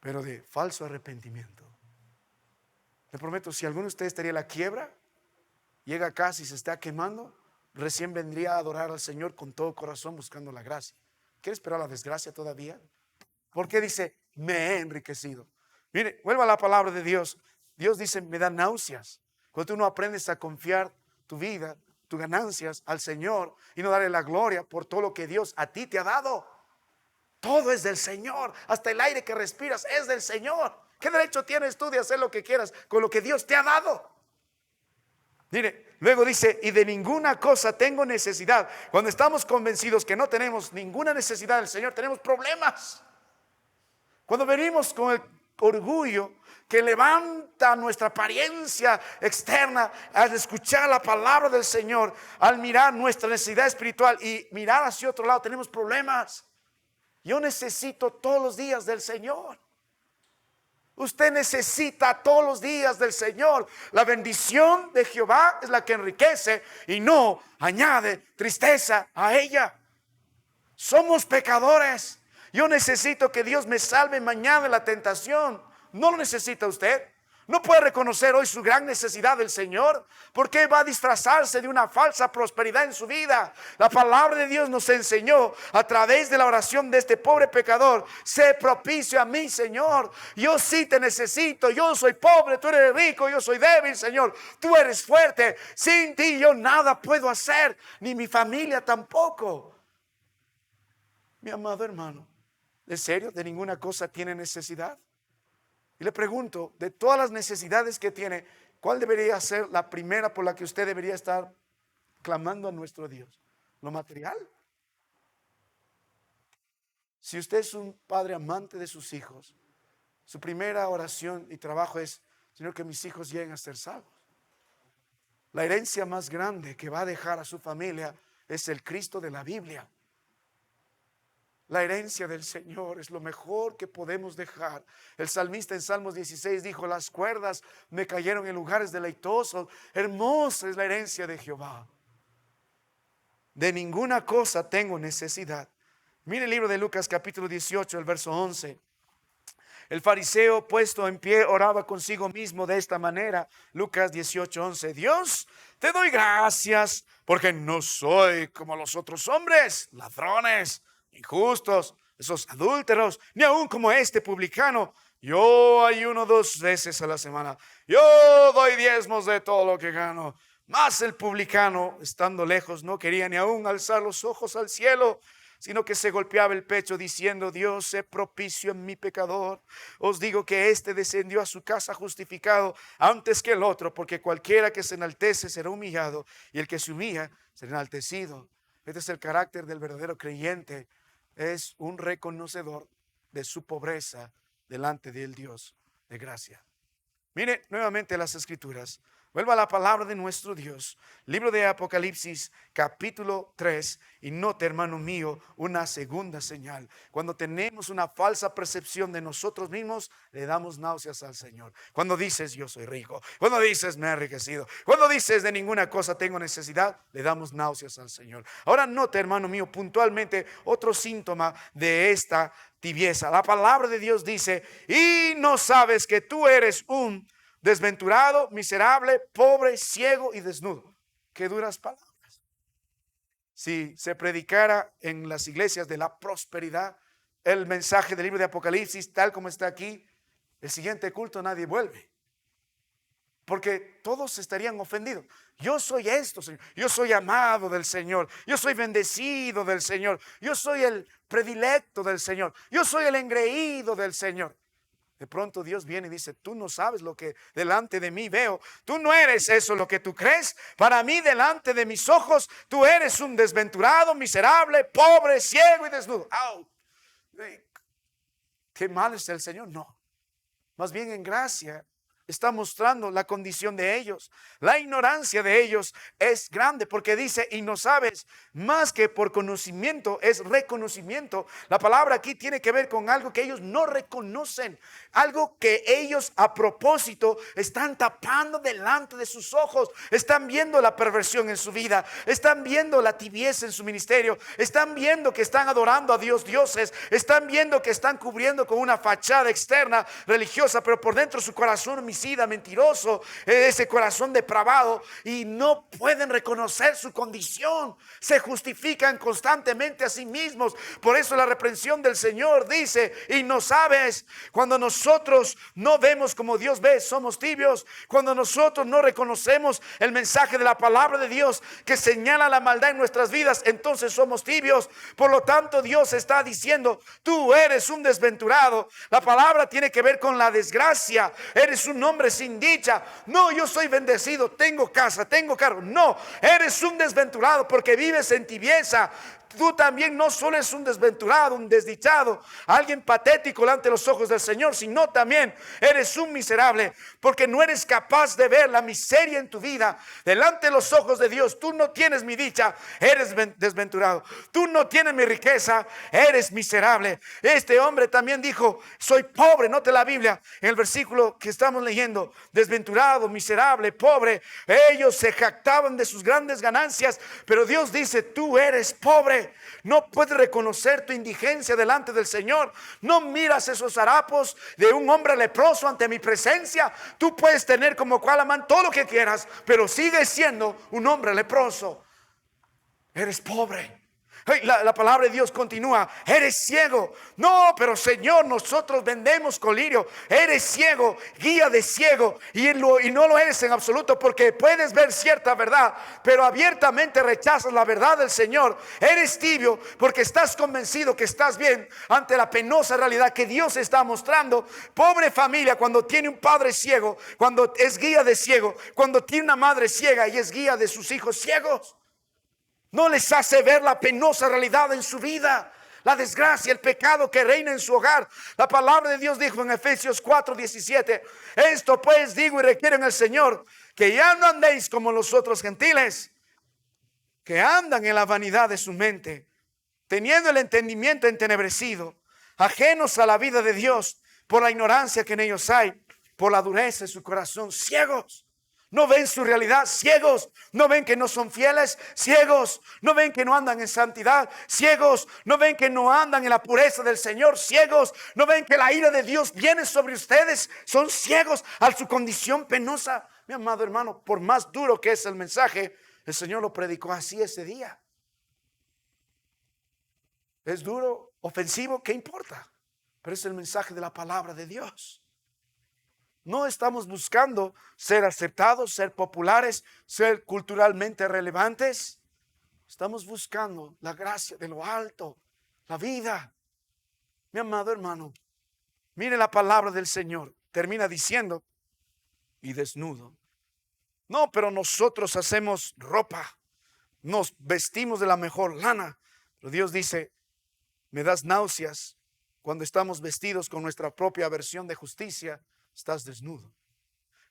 pero de falso arrepentimiento. Le prometo, si alguno de ustedes estaría en la quiebra, llega a casa y se está quemando, recién vendría a adorar al Señor con todo corazón buscando la gracia. ¿Quiere esperar la desgracia todavía? ¿Por qué dice, me he enriquecido? Mire, vuelva a la palabra de Dios. Dios dice, me da náuseas. Cuando tú no aprendes a confiar tu vida, tus ganancias al Señor y no darle la gloria por todo lo que Dios a ti te ha dado. Todo es del Señor. Hasta el aire que respiras es del Señor. ¿Qué derecho tienes tú de hacer lo que quieras con lo que Dios te ha dado? Mire, luego dice, y de ninguna cosa tengo necesidad. Cuando estamos convencidos que no tenemos ninguna necesidad del Señor, tenemos problemas. Cuando venimos con el orgullo que levanta nuestra apariencia externa al escuchar la palabra del Señor, al mirar nuestra necesidad espiritual y mirar hacia otro lado, tenemos problemas. Yo necesito todos los días del Señor. Usted necesita todos los días del Señor. La bendición de Jehová es la que enriquece y no añade tristeza a ella. Somos pecadores. Yo necesito que Dios me salve mañana de la tentación. ¿No lo necesita usted? ¿No puede reconocer hoy su gran necesidad del Señor? ¿Por qué va a disfrazarse de una falsa prosperidad en su vida? La palabra de Dios nos enseñó a través de la oración de este pobre pecador: sé propicio a mí, Señor. Yo sí te necesito. Yo soy pobre, tú eres rico. Yo soy débil, Señor. Tú eres fuerte. Sin ti yo nada puedo hacer, ni mi familia tampoco. Mi amado hermano, ¿en serio de ninguna cosa tiene necesidad? Y le pregunto, de todas las necesidades que tiene, ¿cuál debería ser la primera por la que usted debería estar clamando a nuestro Dios? ¿Lo material? Si usted es un padre amante de sus hijos, su primera oración y trabajo es: Señor, que mis hijos lleguen a ser salvos. La herencia más grande que va a dejar a su familia es el Cristo de la Biblia. La herencia del Señor es lo mejor que podemos dejar. El salmista en Salmos 16 dijo: las cuerdas me cayeron en lugares deleitosos. Hermosa es la herencia de Jehová. De ninguna cosa tengo necesidad. Mire el libro de Lucas capítulo 18, el verso 11. El fariseo puesto en pie oraba consigo mismo de esta manera. Lucas 18, 11. Dios, te doy gracias porque no soy como los otros hombres, ladrones, injustos, esos adúlteros, ni aún como este publicano. Yo ayuno 2 veces a la semana. Yo doy diezmos de todo lo que gano. Mas el publicano, estando lejos, no quería ni aún alzar los ojos al cielo, sino que se golpeaba el pecho diciendo: Dios, sé propicio en mi pecador. Os digo que éste descendió a su casa justificado antes que el otro, porque cualquiera que se enaltece será humillado, y el que se humilla será enaltecido. Este es el carácter del verdadero creyente. Es un reconocedor de su pobreza delante del Dios de gracia. Mire nuevamente las Escrituras. Vuelva a la palabra de nuestro Dios. Libro de Apocalipsis capítulo 3. Y note, hermano mío, una segunda señal. Cuando tenemos una falsa percepción de nosotros mismos, le damos náuseas al Señor. Cuando dices: yo soy rico. Cuando dices: me he enriquecido. Cuando dices: de ninguna cosa tengo necesidad, le damos náuseas al Señor. Ahora note, hermano mío, puntualmente otro síntoma de esta tibieza. La palabra de Dios dice: y no sabes que tú eres un desventurado, miserable, pobre, ciego y desnudo. Qué duras palabras. Si se predicara en las iglesias de la prosperidad el mensaje del libro de Apocalipsis tal como está aquí, el siguiente culto nadie vuelve. porque todos estarían ofendidos. Yo soy esto, Señor. Yo soy amado del Señor. Yo soy bendecido del Señor. Yo soy el predilecto del Señor. Yo soy el engreído del Señor. De pronto Dios viene y dice: tú no sabes lo que delante de mí veo. Tú no eres eso lo que tú crees. Para mí, delante de mis ojos, tú eres un desventurado, miserable, pobre, ciego y desnudo. ¡Au! ¿Qué mal es el Señor? No. Más bien en gracia está mostrando la condición de ellos. La ignorancia de ellos es grande, porque dice: y no sabes, más que por conocimiento es reconocimiento. La palabra aquí tiene que ver con algo que ellos no reconocen, algo que ellos a propósito están tapando delante de sus ojos. Están viendo la perversión en su vida, están viendo la tibieza en su ministerio, están viendo que están adorando a dioses, están viendo que están cubriendo con una fachada externa religiosa, pero por dentro su corazón mentiroso, ese corazón depravado, y no pueden reconocer su condición. Se justifican constantemente a sí mismos. Por eso la reprensión del Señor dice: y no sabes. Cuando nosotros no vemos como Dios ve, somos tibios. Cuando nosotros no reconocemos el mensaje de la palabra de Dios que señala la maldad en nuestras vidas, entonces somos tibios. Por lo tanto, Dios está diciendo: tú eres un desventurado. La palabra tiene que ver con la desgracia. Eres un hombre sin dicha. No, yo soy bendecido, tengo casa, tengo carro. No, eres un desventurado porque vives en tibieza. Tú también no solo eres un desventurado, un desdichado, alguien patético delante de los ojos del Señor, sino también eres un miserable, porque no eres capaz de ver la miseria en tu vida delante de los ojos de Dios. Tú no tienes mi dicha, eres desventurado. Tú no tienes mi riqueza, eres miserable. Este hombre también dijo: soy pobre. Note la Biblia en el versículo que estamos leyendo: desventurado, miserable, pobre. Ellos se jactaban de sus grandes ganancias, pero Dios dice: tú eres pobre. No puedes reconocer tu indigencia delante del Señor. No miras esos harapos de un hombre leproso ante mi presencia. Tú puedes tener como Cualamán todo lo que quieras, pero sigues siendo un hombre leproso. Eres pobre. La palabra de Dios continúa: eres ciego. No, pero Señor, nosotros vendemos colirio. Eres ciego, guía de ciego, y no lo eres en absoluto, porque puedes ver cierta verdad, pero abiertamente rechazas la verdad del Señor. Eres tibio porque estás convencido que estás bien ante la penosa realidad que Dios está mostrando. Pobre familia cuando tiene un padre ciego, cuando es guía de ciego, cuando tiene una madre ciega y es guía de sus hijos ciegos. No les hace ver la penosa realidad en su vida, la desgracia, el pecado que reina en su hogar. La palabra de Dios dijo en Efesios 4:17: esto pues digo y requiero en el Señor, que ya no andéis como los otros gentiles, que andan en la vanidad de su mente, teniendo el entendimiento entenebrecido, ajenos a la vida de Dios por la ignorancia que en ellos hay, por la dureza de su corazón, ciegos. No ven su realidad, ciegos. No ven que no son fieles, ciegos. No ven que no andan en santidad, ciegos. No ven que no andan en la pureza del Señor, ciegos. No ven que la ira de Dios viene sobre ustedes, son ciegos a su condición penosa. Mi amado hermano, por más duro que es el mensaje, el Señor lo predicó así ese día. Es duro, ofensivo, ¿qué importa? Pero es el mensaje de la palabra de Dios. No estamos buscando ser aceptados, ser populares, ser culturalmente relevantes. Estamos buscando la gracia de lo alto, la vida. Mi amado hermano, mire la palabra del Señor. Termina diciendo: y desnudo. No, pero nosotros hacemos ropa, nos vestimos de la mejor lana. Pero Dios dice: me das náuseas cuando estamos vestidos con nuestra propia versión de justicia. Estás desnudo.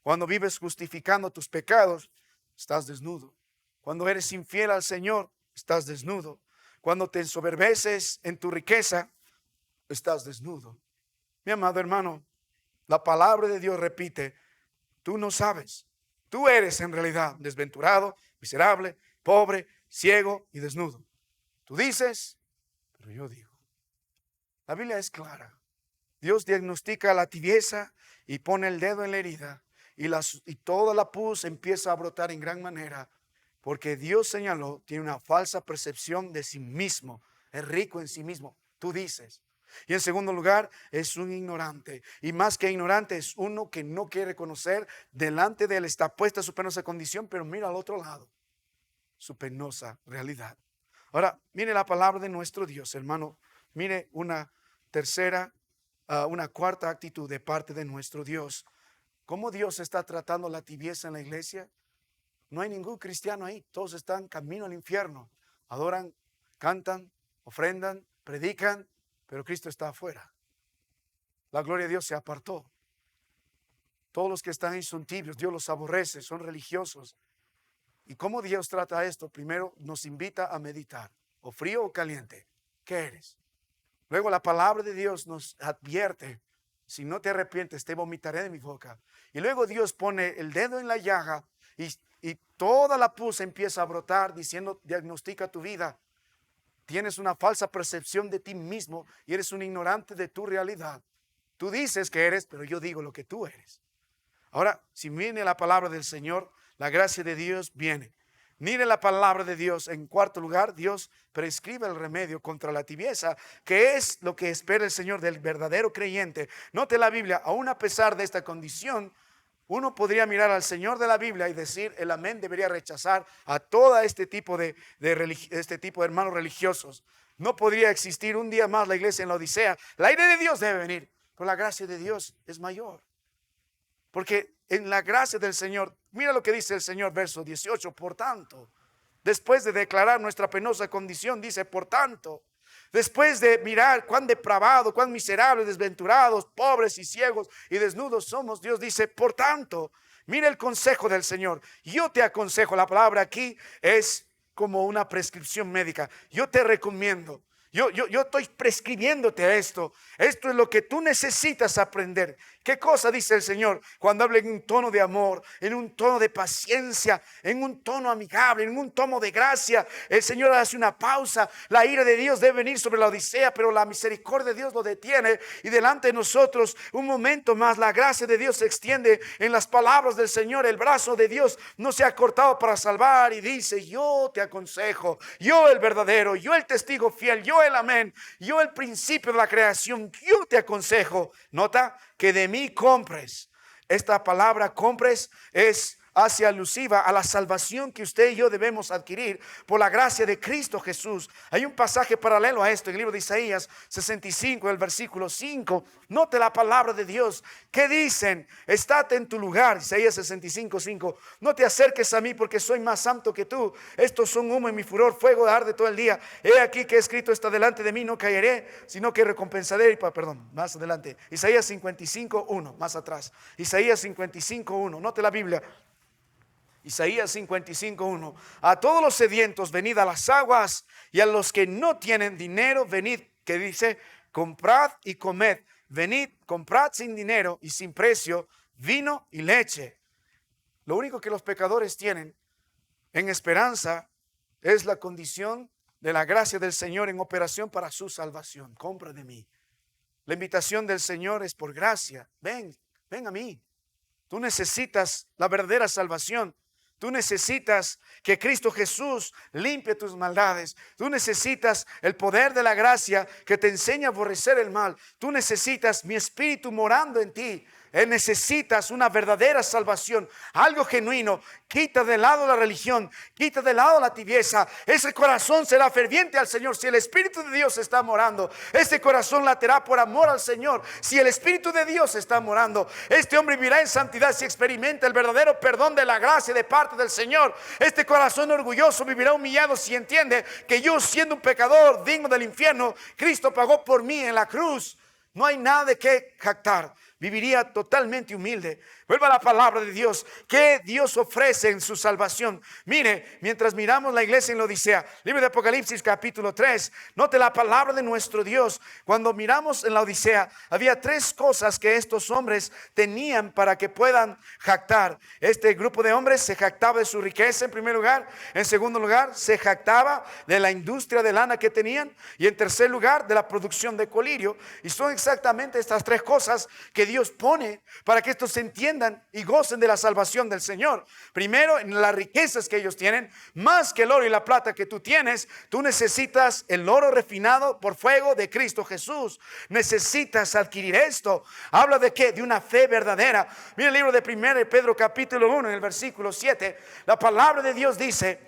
Cuando vives justificando tus pecados, estás desnudo. Cuando eres infiel al Señor, estás desnudo. Cuando te ensoberbeces en tu riqueza, estás desnudo. Mi amado hermano, la palabra de Dios repite: tú no sabes. Tú eres en realidad desventurado, miserable, pobre, ciego y desnudo. Tú dices, pero yo digo. La Biblia es clara. Dios diagnostica la tibieza y pone el dedo en la herida, y toda la pus empieza a brotar en gran manera, porque Dios señaló: tiene una falsa percepción de sí mismo, es rico en sí mismo. Tú dices, Y en segundo lugar, es un ignorante. Y más que ignorante, es uno que no quiere reconocer. Delante de él está puesta su penosa condición, pero mira al otro lado su penosa realidad. Ahora, mire la palabra de nuestro Dios, hermano. Mire una tercera, una cuarta actitud de parte de nuestro Dios. ¿Cómo Dios está tratando la tibieza en la iglesia? No hay ningún cristiano ahí. Todos están camino al infierno. Adoran, cantan, ofrendan, predican, pero Cristo está afuera. La gloria de Dios se apartó. Todos los que están ahí son tibios. Dios los aborrece, son religiosos. ¿Y cómo Dios trata esto? Primero nos invita a meditar. O frío o caliente. ¿Qué eres? Luego la palabra de Dios nos advierte. Si no te arrepientes, te vomitaré de mi boca. Y luego Dios pone el dedo en la llaga y toda la pus empieza a brotar diciendo, diagnostica tu vida. Tienes una falsa percepción de ti mismo y eres un ignorante de tu realidad. Tú dices que eres, pero yo digo lo que tú eres. Ahora, si viene la palabra del Señor, la gracia de Dios viene. Mire la palabra de Dios. En cuarto lugar, Dios prescribe el remedio contra la tibieza, que es lo que espera el Señor del verdadero creyente. Note la Biblia, aún a pesar de esta condición, uno podría mirar al Señor de la Biblia y decir, el amén debería rechazar a todo este tipo de hermanos religiosos. No podría existir un día más la iglesia en la Odisea. La ira de Dios debe venir, pero la gracia de Dios es mayor. Porque en la gracia del Señor, mira lo que dice el Señor, verso 18, por tanto, después de declarar nuestra penosa condición, dice, por tanto, después de mirar cuán depravados, cuán miserables, desventurados, pobres y ciegos y desnudos somos, Dios dice, por tanto, mira el consejo del Señor. Yo te aconsejo, la palabra aquí es como una prescripción médica. Yo te recomiendo. Yo estoy prescribiéndote esto. Esto es lo que tú necesitas aprender. ¿Qué cosa dice el Señor? Cuando habla en un tono de amor, en un tono de paciencia, en un tono amigable, en un tono de gracia, el Señor hace una pausa. La ira de Dios debe venir sobre la Odisea, pero la misericordia de Dios lo detiene. Y delante de nosotros, un momento más, la gracia de Dios se extiende en las palabras del Señor. El brazo de Dios no se ha cortado para salvar y dice, yo te aconsejo, yo el verdadero, yo el testigo fiel, yo el amén, yo el principio de la creación, yo te aconsejo. Nota que de mí compres. Esta palabra compres hace alusiva a la salvación que usted y yo debemos adquirir por la gracia de Cristo Jesús. Hay un pasaje paralelo a esto en el libro de Isaías 65, el versículo 5. Note la palabra de Dios. ¿Qué dicen? Estate en tu lugar. Isaías 65, 5. No te acerques a mí porque soy más santo que tú. Estos son humo en mi furor, fuego arde todo el día. He aquí que escrito está delante de mí, no caeré, sino que recompensaré. Perdón, más adelante. Isaías 55, 1, más atrás. Isaías 55, 1. Note la Biblia. Isaías 55:1. A todos los sedientos venid a las aguas, y a los que no tienen dinero venid, que dice, comprad y comed. Venid, comprad sin dinero y sin precio vino y leche. Lo único que los pecadores tienen en esperanza es la condición de la gracia del Señor en operación para su salvación. Compra de mí. La invitación del Señor es por gracia. Ven a mí. Tú necesitas la verdadera salvación. Tú necesitas que Cristo Jesús limpie tus maldades. Tú necesitas el poder de la gracia que te enseña a aborrecer el mal. Tú necesitas mi espíritu morando en ti. Necesitas una verdadera salvación, algo genuino. Quita de lado la religión, quita de lado la tibieza. Ese corazón será ferviente al Señor si el Espíritu de Dios está morando. Este corazón latirá por amor al Señor si el Espíritu de Dios está morando. Este hombre vivirá en santidad si experimenta el verdadero perdón de la gracia de parte del Señor. Este corazón orgulloso vivirá humillado si entiende que yo, siendo un pecador digno del infierno, Cristo pagó por mí en la cruz. No hay nada de qué jactar. Viviría totalmente humilde. Vuelva a la palabra de Dios. ¿Qué Dios ofrece en su salvación? Mire, mientras miramos la iglesia en la Odisea, libro de Apocalipsis capítulo 3, note la palabra de nuestro Dios. Cuando miramos en la Odisea, había tres cosas que estos hombres tenían para que puedan jactar. Este grupo de hombres se jactaba de su riqueza en primer lugar. En segundo lugar, se jactaba de la industria de lana que tenían. Y en tercer lugar, de la producción de colirio. Y son exactamente estas tres cosas que Dios pone para que estos se entiendan y gocen de la salvación del Señor. Primero, en las riquezas que ellos tienen, más que el oro y la plata que tú tienes, tú necesitas el oro refinado por fuego de Cristo Jesús. Necesitas adquirir esto. Habla de qué? De una fe verdadera. Mira el libro de 1 Pedro capítulo 1 en el versículo 7. La palabra de Dios dice: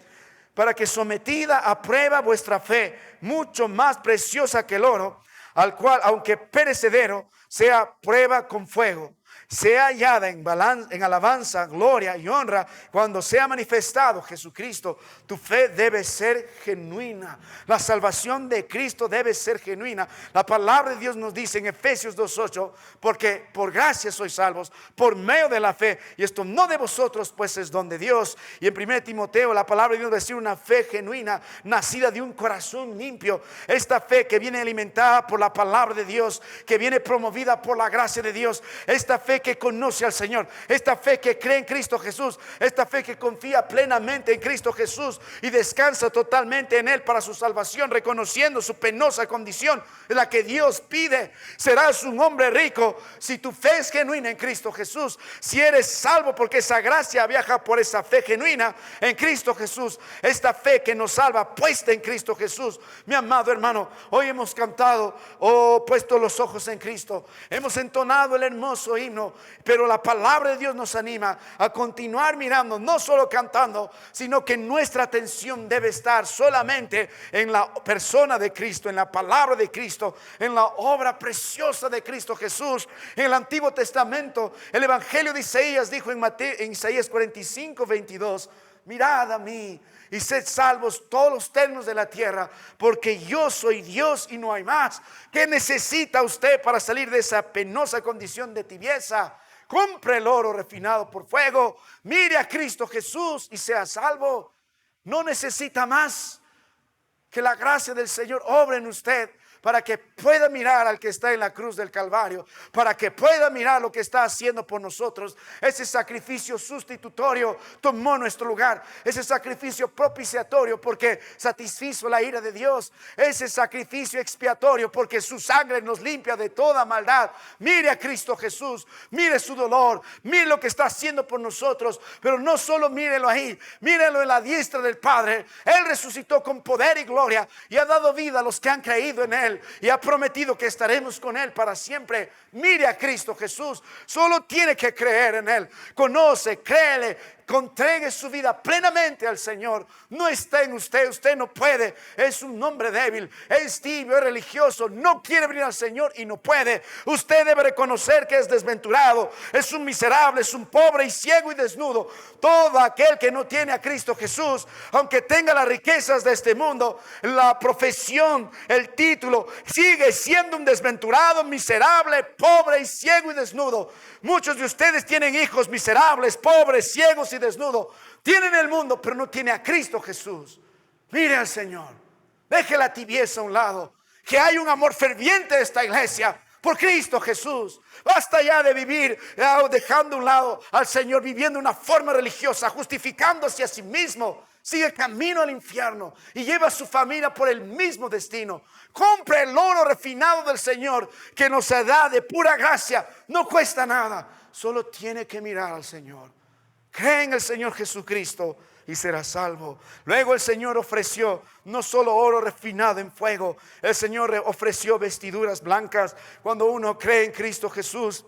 para que sometida a prueba vuestra fe, mucho más preciosa que el oro, al cual, aunque perecedero, sea prueba con fuego, sea hallada en alabanza, gloria y honra cuando sea manifestado Jesucristo. Tu fe debe ser genuina. La salvación de Cristo debe ser genuina. La palabra de Dios nos dice en Efesios 2:8: porque por gracia sois salvos por medio de la fe, y esto no de vosotros, pues es don de Dios. Y en 1 Timoteo la palabra de Dios va a decir: una fe genuina, nacida de un corazón limpio. Esta fe que viene alimentada por la palabra de Dios, que viene promovida por la gracia de Dios. Esta fe que conoce al Señor, esta fe que cree en Cristo Jesús, esta fe que confía plenamente en Cristo Jesús y descansa totalmente en Él para su salvación, reconociendo su penosa condición, es la que Dios pide. Serás un hombre rico si tu fe es genuina en Cristo Jesús. Si eres salvo porque esa gracia viaja por esa fe genuina en Cristo Jesús, esta fe que nos salva puesta en Cristo Jesús. Mi amado hermano, hoy hemos cantado: oh, puesto los ojos en Cristo. Hemos entonado el hermoso himno, pero la palabra de Dios nos anima a continuar mirando, no solo cantando, sino que nuestra atención debe estar solamente en la persona de Cristo, en la palabra de Cristo, en la obra preciosa de Cristo Jesús. En el Antiguo Testamento, el Evangelio de Isaías dijo en Isaías 45:22: mirad a mí y sed salvos todos los términos de la tierra, porque yo soy Dios y no hay más. ¿Qué necesita usted para salir de esa penosa condición de tibieza? Compre el oro refinado por fuego, mire a Cristo Jesús y sea salvo. No necesita más que la gracia del Señor obre en usted, para que pueda mirar al que está en la cruz del Calvario, para que pueda mirar lo que está haciendo por nosotros. Ese sacrificio sustitutorio tomó nuestro lugar, ese sacrificio propiciatorio porque satisfizo la ira de Dios, ese sacrificio expiatorio porque su sangre nos limpia de toda maldad. Mire a Cristo Jesús, mire su dolor, mire lo que está haciendo por nosotros, pero no solo mírelo ahí, mírelo en la diestra del Padre. Él resucitó con poder y gloria y ha dado vida a los que han creído en Él, y ha prometido que estaremos con Él para siempre. Mire a Cristo Jesús, solo tiene que creer en Él. Conoce, créele, entregue su vida plenamente al Señor. No está en usted, usted no puede. Es un hombre débil, es tibio, es religioso, no quiere venir al Señor y no puede. Usted debe reconocer que es desventurado, es un miserable, es un pobre y ciego y desnudo. Todo aquel que no tiene a Cristo Jesús, aunque tenga las riquezas de este mundo, la profesión, el título, sigue siendo un desventurado, miserable, pobre y ciego y desnudo. Muchos de ustedes tienen hijos miserables, pobres, ciegos y desnudos. Tienen el mundo, pero no tiene a Cristo Jesús. Mire al Señor, deje la tibieza a un lado, que hay un amor ferviente de esta iglesia por Cristo Jesús. Basta ya de vivir dejando a un lado al Señor, viviendo una forma religiosa, justificándose a sí mismo. Sigue camino al infierno y lleva a su familia por el mismo destino. Compre el oro refinado del Señor, que nos da de pura gracia. No cuesta nada, solo tiene que mirar al Señor. Cree en el Señor Jesucristo y será salvo. Luego el Señor ofreció no solo oro refinado en fuego, el Señor ofreció vestiduras blancas. Cuando uno cree en Cristo Jesús,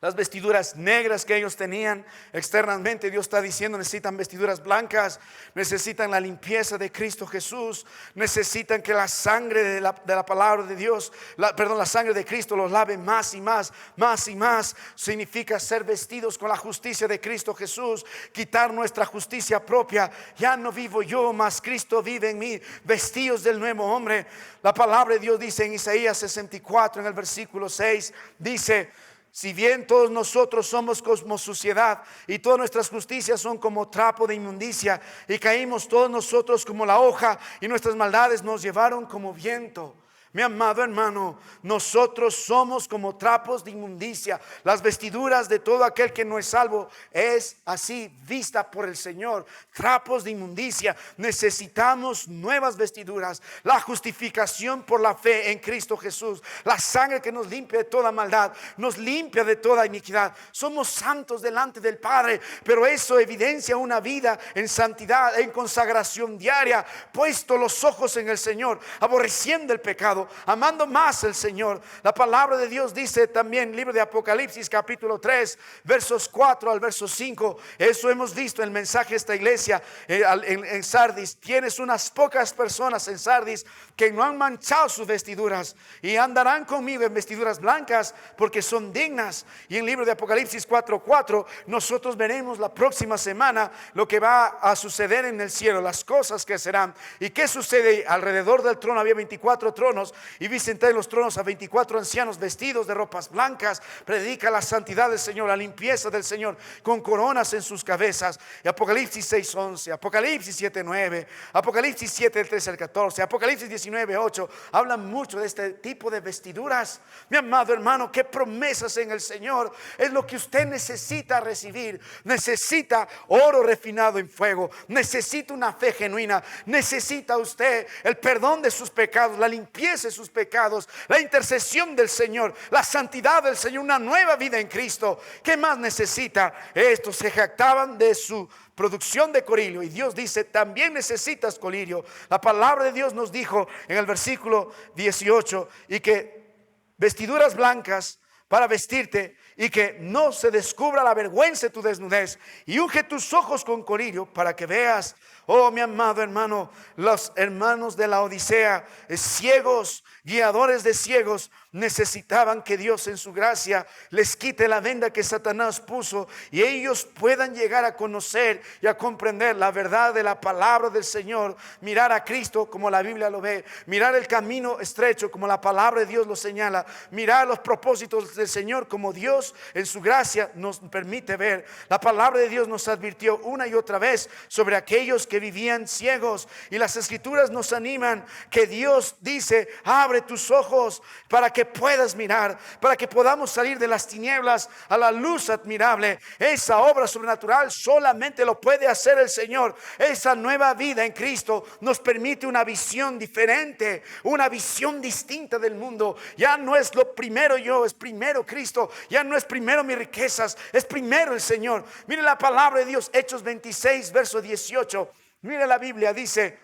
las vestiduras negras que ellos tenían externamente, Dios está diciendo: necesitan vestiduras blancas, necesitan la limpieza de Cristo Jesús, necesitan que la sangre de la palabra de Dios, la sangre de Cristo los lave más y más, más y más. Significa ser vestidos con la justicia de Cristo Jesús, quitar nuestra justicia propia. Ya no vivo yo, mas Cristo vive en mí, vestidos del nuevo hombre. La palabra de Dios dice en Isaías 64, en el versículo 6, dice: si bien todos nosotros somos como suciedad y todas nuestras justicias son como trapo de inmundicia, y caímos todos nosotros como la hoja y nuestras maldades nos llevaron como viento, Mi amado hermano, nosotros somos como trapos de inmundicia. Las vestiduras de todo aquel que no es salvo es así vista por el Señor. Trapos de inmundicia. Necesitamos nuevas vestiduras. La justificación por la fe en Cristo Jesús. La sangre que nos limpia de toda maldad. Nos limpia de toda iniquidad. Somos santos delante del Padre. Pero eso evidencia una vida en santidad, en consagración diaria. Puesto los ojos en el Señor. Aborreciendo el pecado, amando más al Señor. La palabra de Dios dice también, libro de Apocalipsis capítulo 3 versos 4 al verso 5. Eso hemos visto en el mensaje de esta iglesia en Sardis. Tienes unas pocas personas en Sardis que no han manchado sus vestiduras y andarán conmigo en vestiduras blancas porque son dignas. Y en el libro de Apocalipsis 4:4 nosotros veremos la próxima semana lo que va a suceder en el cielo, las cosas que serán. ¿Y qué sucede? Alrededor del trono había 24 tronos y vi sentar en los tronos a 24 ancianos vestidos de ropas blancas. Predica la santidad del Señor, la limpieza del Señor, con coronas en sus cabezas. Y Apocalipsis 6:11, Apocalipsis 7:9, Apocalipsis 7:13 al 14, Apocalipsis 19:8 hablan mucho de este tipo de vestiduras. Mi amado hermano, qué promesas en el Señor es lo que usted necesita recibir. Necesita oro refinado en fuego, necesita una fe genuina, necesita usted el perdón de sus pecados, la limpieza de sus pecados, la intercesión del Señor, la santidad del Señor, una nueva vida en Cristo. ¿Qué más necesita? Estos se jactaban de su producción de colirio y Dios dice, también necesitas colirio. La palabra de Dios nos dijo en el versículo 18 y que vestiduras blancas para vestirte y que no se descubra la vergüenza de tu desnudez, y unge tus ojos con colirio para que veas. Oh, mi amado hermano, los hermanos de la Odisea, ciegos, guiadores de ciegos, necesitaban que Dios en su gracia les quite la venda que Satanás puso y ellos puedan llegar a conocer y a comprender la verdad de la palabra del Señor. Mirar a Cristo como la Biblia lo ve, mirar el camino estrecho como la palabra de Dios lo señala, mirar los propósitos del Señor como Dios en su gracia nos permite ver. La palabra de Dios nos advirtió una y otra vez sobre aquellos que vivían ciegos, y las escrituras nos animan que Dios dice, abre tus ojos para que puedas mirar, para que podamos salir de las tinieblas a la luz admirable. Esa obra sobrenatural solamente lo puede hacer el Señor. Esa nueva vida en Cristo nos permite una visión diferente, una visión distinta del mundo. Ya no es lo primero yo, es primero Cristo. Ya no es primero mis riquezas, es primero el Señor. Mire la palabra de Dios, Hechos 26 verso 18. Mire la Biblia, dice,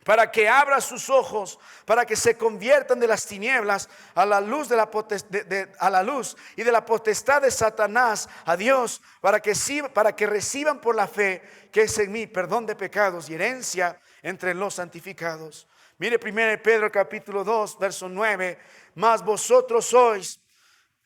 para que abra sus ojos, para que se conviertan de las tinieblas a la luz a la luz y de la potestad de Satanás a Dios, para que reciban por la fe que es en mí perdón de pecados y herencia entre los santificados. Mire 1 Pedro capítulo 2 verso 9, mas vosotros sois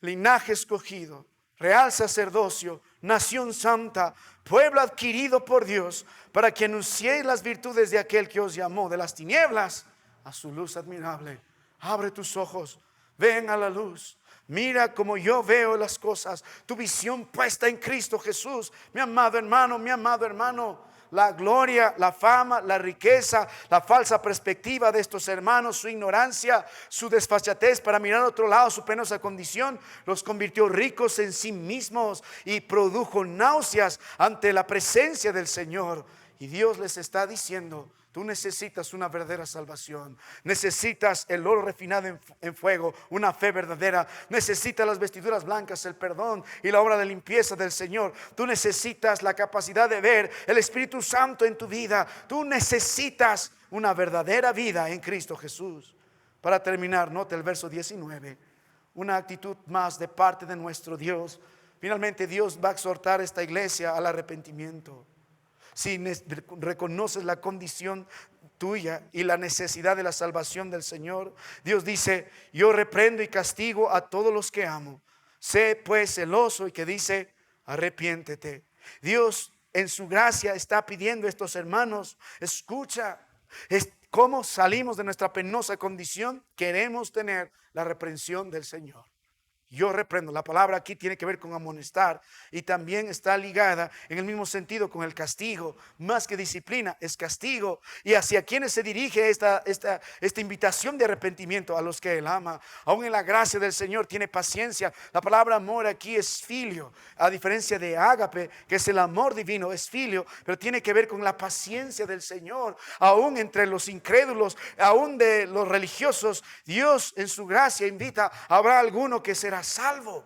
linaje escogido, real sacerdocio, nación santa, pueblo adquirido por Dios, para que anunciéis las virtudes de aquel que os llamó de las tinieblas a su luz admirable. Abre tus ojos, ven a la luz. Mira como yo veo las cosas, tu visión puesta en Cristo Jesús. Mi amado hermano, la gloria, la fama, la riqueza, la falsa perspectiva de estos hermanos, su ignorancia, su desfachatez para mirar a otro lado, su penosa condición, los convirtió ricos en sí mismos y produjo náuseas ante la presencia del Señor. Y Dios les está diciendo, tú necesitas una verdadera salvación, necesitas el oro refinado en fuego, una fe verdadera, necesitas las vestiduras blancas, el perdón y la obra de limpieza del Señor. Tú necesitas la capacidad de ver el Espíritu Santo en tu vida. Tú necesitas una verdadera vida en Cristo Jesús. Para terminar, note el verso 19, una actitud más de parte de nuestro Dios. Finalmente Dios va a exhortar a esta iglesia al arrepentimiento. Si reconoces la condición tuya y la necesidad de la salvación del Señor, Dios dice, yo reprendo y castigo a todos los que amo. Sé pues celoso, y que dice, arrepiéntete. Dios en su gracia está pidiendo a estos hermanos, escucha, cómo salimos de nuestra penosa condición. Queremos tener la reprensión del Señor. yo reprendo. La palabra aquí tiene que ver con amonestar y también está ligada en el mismo sentido con el castigo. Más que disciplina, es castigo. ¿Y hacia quienes se dirige esta invitación de arrepentimiento? A los que Él ama. Aún en la gracia del Señor tiene paciencia. La palabra amor aquí es filio, a diferencia de ágape, que es el amor divino, es filio, pero tiene que ver con la paciencia del Señor. Aún entre los incrédulos, aún de los religiosos, Dios en su gracia invita, habrá alguno que será salvo.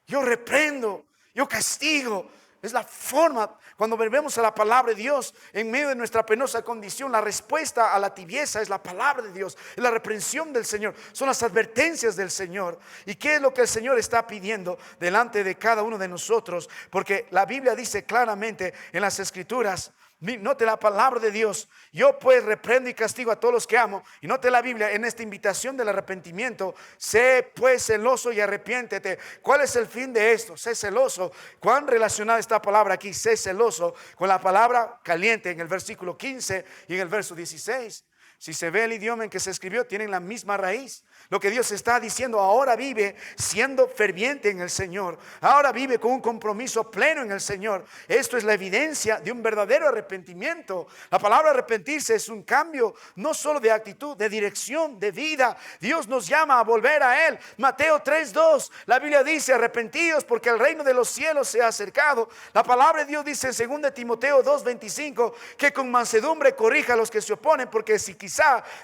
Yo reprendo, yo castigo. Es la forma, cuando volvemos a la palabra de Dios en medio de nuestra penosa condición, la respuesta a la tibieza es la palabra de Dios, es la reprensión del Señor, son las advertencias del Señor. ¿Y qué es lo que el Señor está pidiendo delante de cada uno de nosotros? Porque la Biblia dice claramente en las Escrituras, note la palabra de Dios, yo pues reprendo y castigo a todos los que amo. Y note la Biblia en esta invitación del arrepentimiento, sé pues celoso y arrepiéntete. ¿Cuál es el fin de esto? Sé celoso. ¿Cuán relacionada esta palabra aquí? Sé celoso con la palabra caliente en el versículo 15 y en el verso 16. Si se ve el idioma en que se escribió, tienen la misma raíz. Lo que Dios está diciendo, ahora vive siendo ferviente en el Señor. Ahora vive con un compromiso pleno en el Señor. Esto es la evidencia de un verdadero arrepentimiento. La palabra arrepentirse es un cambio, no solo de actitud, de dirección, de vida. Dios nos llama a volver a Él. Mateo 3:2, la Biblia dice, arrepentidos porque el reino de los cielos se ha acercado. La palabra de Dios dice en 2 Timoteo 2:25, que con mansedumbre corrija a los que se oponen, porque si quizá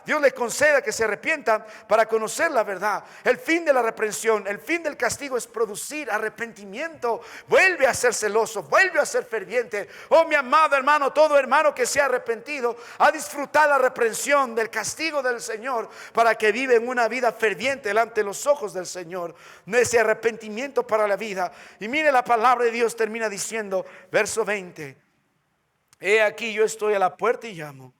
Dios le conceda que se arrepientan para conocer la verdad. El fin de la reprensión, el fin del castigo es producir arrepentimiento. Vuelve a ser celoso, vuelve a ser ferviente. Oh, mi amado hermano, todo hermano que se ha arrepentido ha disfrutado la reprensión del castigo del Señor para que vive en una vida ferviente delante de los ojos del Señor. Ese arrepentimiento para la vida. Y mire, la palabra de Dios termina diciendo, verso 20: he aquí yo estoy a la puerta y llamo.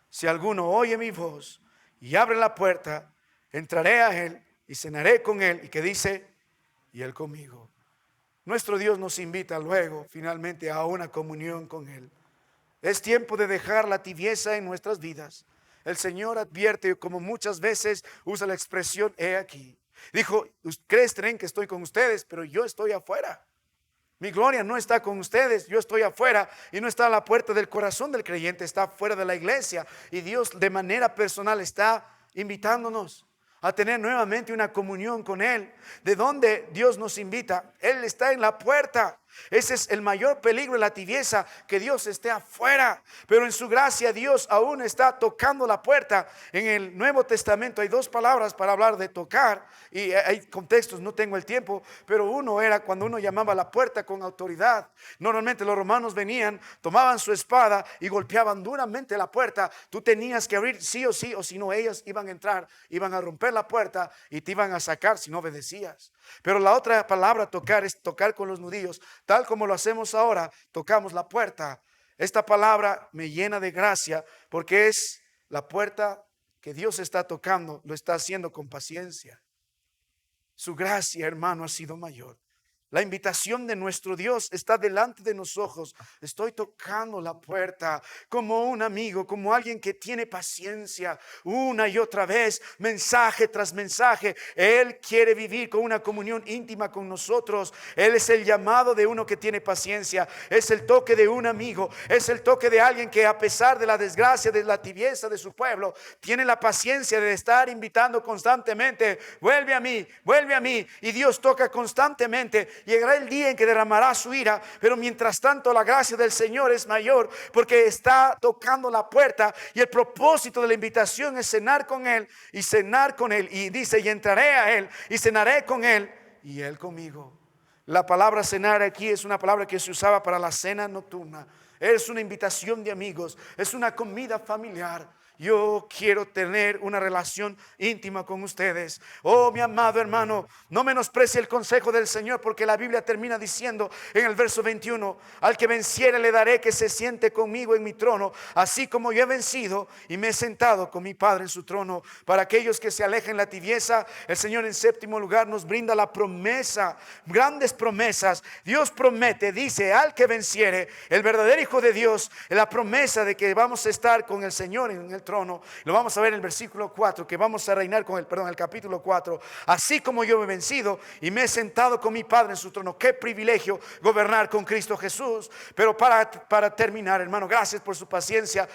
Si alguno oye mi voz y abre la puerta, entraré a Él y cenaré con Él. ¿Y qué dice? Y Él conmigo. Nuestro Dios nos invita luego finalmente a una comunión con Él. Es tiempo de dejar la tibieza en nuestras vidas. El Señor advierte, como muchas veces usa la expresión, he aquí. Dijo, ustedes creen que estoy con ustedes, pero yo estoy afuera. Mi gloria no está con ustedes, yo estoy afuera, y no está a la puerta del corazón del creyente, está fuera de la iglesia. Y Dios de manera personal está invitándonos a tener nuevamente una comunión con Él. ¿De dónde Dios nos invita? Él está en la puerta. Ese es el mayor peligro de la tibieza, que Dios esté afuera. Pero en su gracia Dios aún está tocando la puerta. En el Nuevo Testamento hay dos palabras para hablar de tocar, y hay contextos, no tengo el tiempo, pero uno era cuando uno llamaba a la puerta con autoridad. Normalmente los romanos venían, tomaban su espada y golpeaban duramente la puerta. Tú tenías que abrir sí, o si no ellos iban a entrar, iban a romper la puerta y te iban a sacar si no obedecías. Pero la otra palabra tocar es tocar con los nudillos, tal como lo hacemos ahora, tocamos la puerta. Esta palabra me llena de gracia porque es la puerta que Dios está tocando, lo está haciendo con paciencia. Su gracia, hermano, ha sido mayor. La invitación de nuestro Dios está delante de nosotros. Estoy tocando la puerta como un amigo, como alguien que tiene paciencia una y otra vez, mensaje tras mensaje. Él quiere vivir con una comunión íntima con nosotros. Él es el llamado de uno que tiene paciencia. Es el toque de un amigo. Es el toque de alguien que, a pesar de la desgracia, de la tibieza de su pueblo, tiene la paciencia de estar invitando constantemente. Vuelve a mí, vuelve a mí. Y Dios toca constantemente. Llegará el día en que derramará su ira, pero mientras tanto la gracia del Señor es mayor, porque está tocando la puerta. Y el propósito de la invitación es cenar con Él y cenar con Él. Y dice, y entraré a Él y cenaré con Él y Él conmigo. La palabra cenar aquí es una palabra que se usaba para la cena nocturna. Es una invitación de amigos, es una comida familiar. Yo quiero tener una relación íntima con ustedes. Oh, mi amado hermano, no menosprecie el consejo del Señor, porque la Biblia termina diciendo en el verso 21, al que venciere le daré que se siente conmigo en mi trono, así como yo he vencido y me he sentado con mi Padre en su trono. Para aquellos que se alejen la tibieza, el Señor en séptimo lugar nos brinda la promesa, grandes promesas. Dios promete, dice, al que venciere, el verdadero Hijo de Dios, la promesa de que vamos a estar con el Señor en el trono. Lo vamos a ver en el versículo 4, que vamos a reinar con el capítulo 4. Así como yo he vencido y me he sentado con mi Padre en su trono. Qué privilegio gobernar con Cristo Jesús. Pero para terminar, hermano, gracias por su paciencia.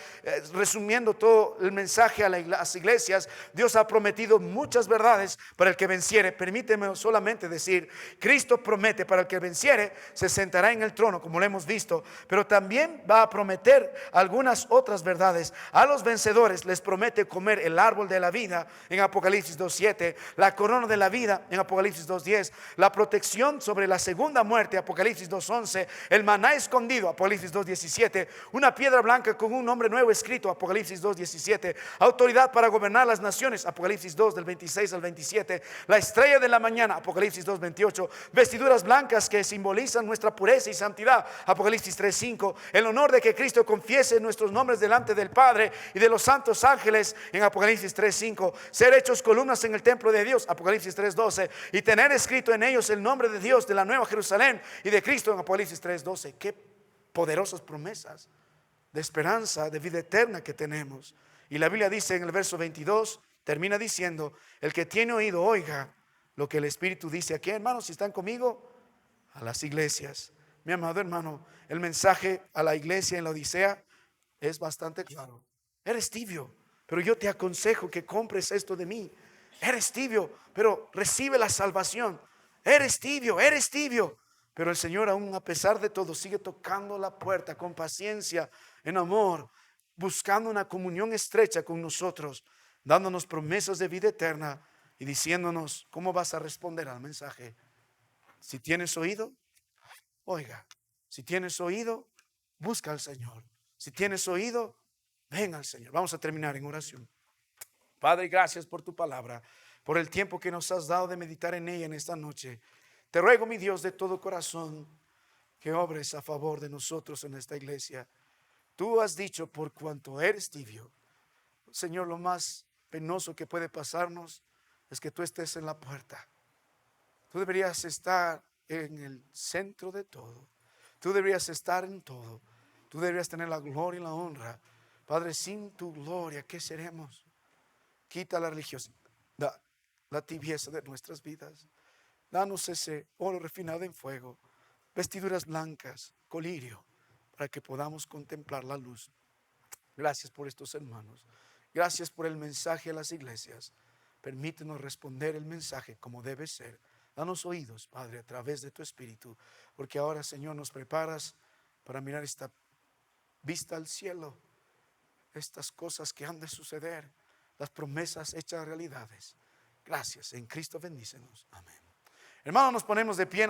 Resumiendo todo el mensaje a las iglesias, Dios ha prometido muchas verdades para el que venciere. Permíteme solamente decir, Cristo promete para el que venciere se sentará en el trono, como lo hemos visto, pero también va a prometer algunas otras verdades. A los vencedores les promete comer el árbol de la vida en Apocalipsis 2:7, la corona de la vida en Apocalipsis 2:10, la protección sobre la segunda muerte, Apocalipsis 2:11, el maná escondido, Apocalipsis 2:17, una piedra blanca con un nombre nuevo escrito, Apocalipsis 2:17, autoridad para gobernar las naciones, Apocalipsis 2 del 26 al 27, la estrella de la mañana, Apocalipsis 2:28, vestiduras blancas que simbolizan nuestra pureza y santidad, Apocalipsis 3:5, el honor de que Cristo confiese nuestros nombres delante del Padre y de los santos ángeles en Apocalipsis 3:5, ser hechos columnas en el templo de Dios, Apocalipsis 3:12, y tener escrito en ellos el nombre de Dios, de la nueva Jerusalén y de Cristo en Apocalipsis 3:12. Qué poderosas promesas de esperanza, de vida eterna que tenemos. Y la Biblia dice en el verso 22, termina diciendo, el que tiene oído oiga lo que el Espíritu dice. Aquí, hermanos, si están conmigo, a las iglesias. Mi amado hermano, el mensaje a la iglesia en la Odisea es bastante claro. Eres tibio, pero yo te aconsejo que compres esto de mí. Eres tibio, pero recibe la salvación. Eres tibio, pero el Señor, aún a pesar de todo, sigue tocando la puerta con paciencia, en amor, buscando una comunión estrecha con nosotros, dándonos promesas de vida eterna y diciéndonos cómo vas a responder al mensaje. Si tienes oído, oiga. Si tienes oído, busca al Señor. Si tienes oído, ven al Señor. Vamos a terminar en oración. Padre, gracias por tu palabra, por el tiempo que nos has dado de meditar en ella en esta noche. Te ruego, mi Dios, de todo corazón, que obres a favor de nosotros en esta iglesia. Tú has dicho, por cuanto eres tibio, Señor, lo más penoso que puede pasarnos es que tú estés en la puerta. Tú deberías estar en el centro de todo. Tú deberías estar en todo. Tú deberías tener la gloria y la honra. Padre, sin tu gloria, ¿qué seremos? Quita la religiosidad, la tibieza de nuestras vidas. Danos ese oro refinado en fuego, vestiduras blancas, colirio, para que podamos contemplar la luz. Gracias por estos hermanos. Gracias por el mensaje a las iglesias. Permítenos responder el mensaje como debe ser. Danos oídos, Padre, a través de tu Espíritu, porque ahora, Señor, nos preparas para mirar esta vista al cielo, estas cosas que han de suceder, las promesas hechas realidades. Gracias, en Cristo bendícenos. Amén. Hermanos, nos ponemos de pie.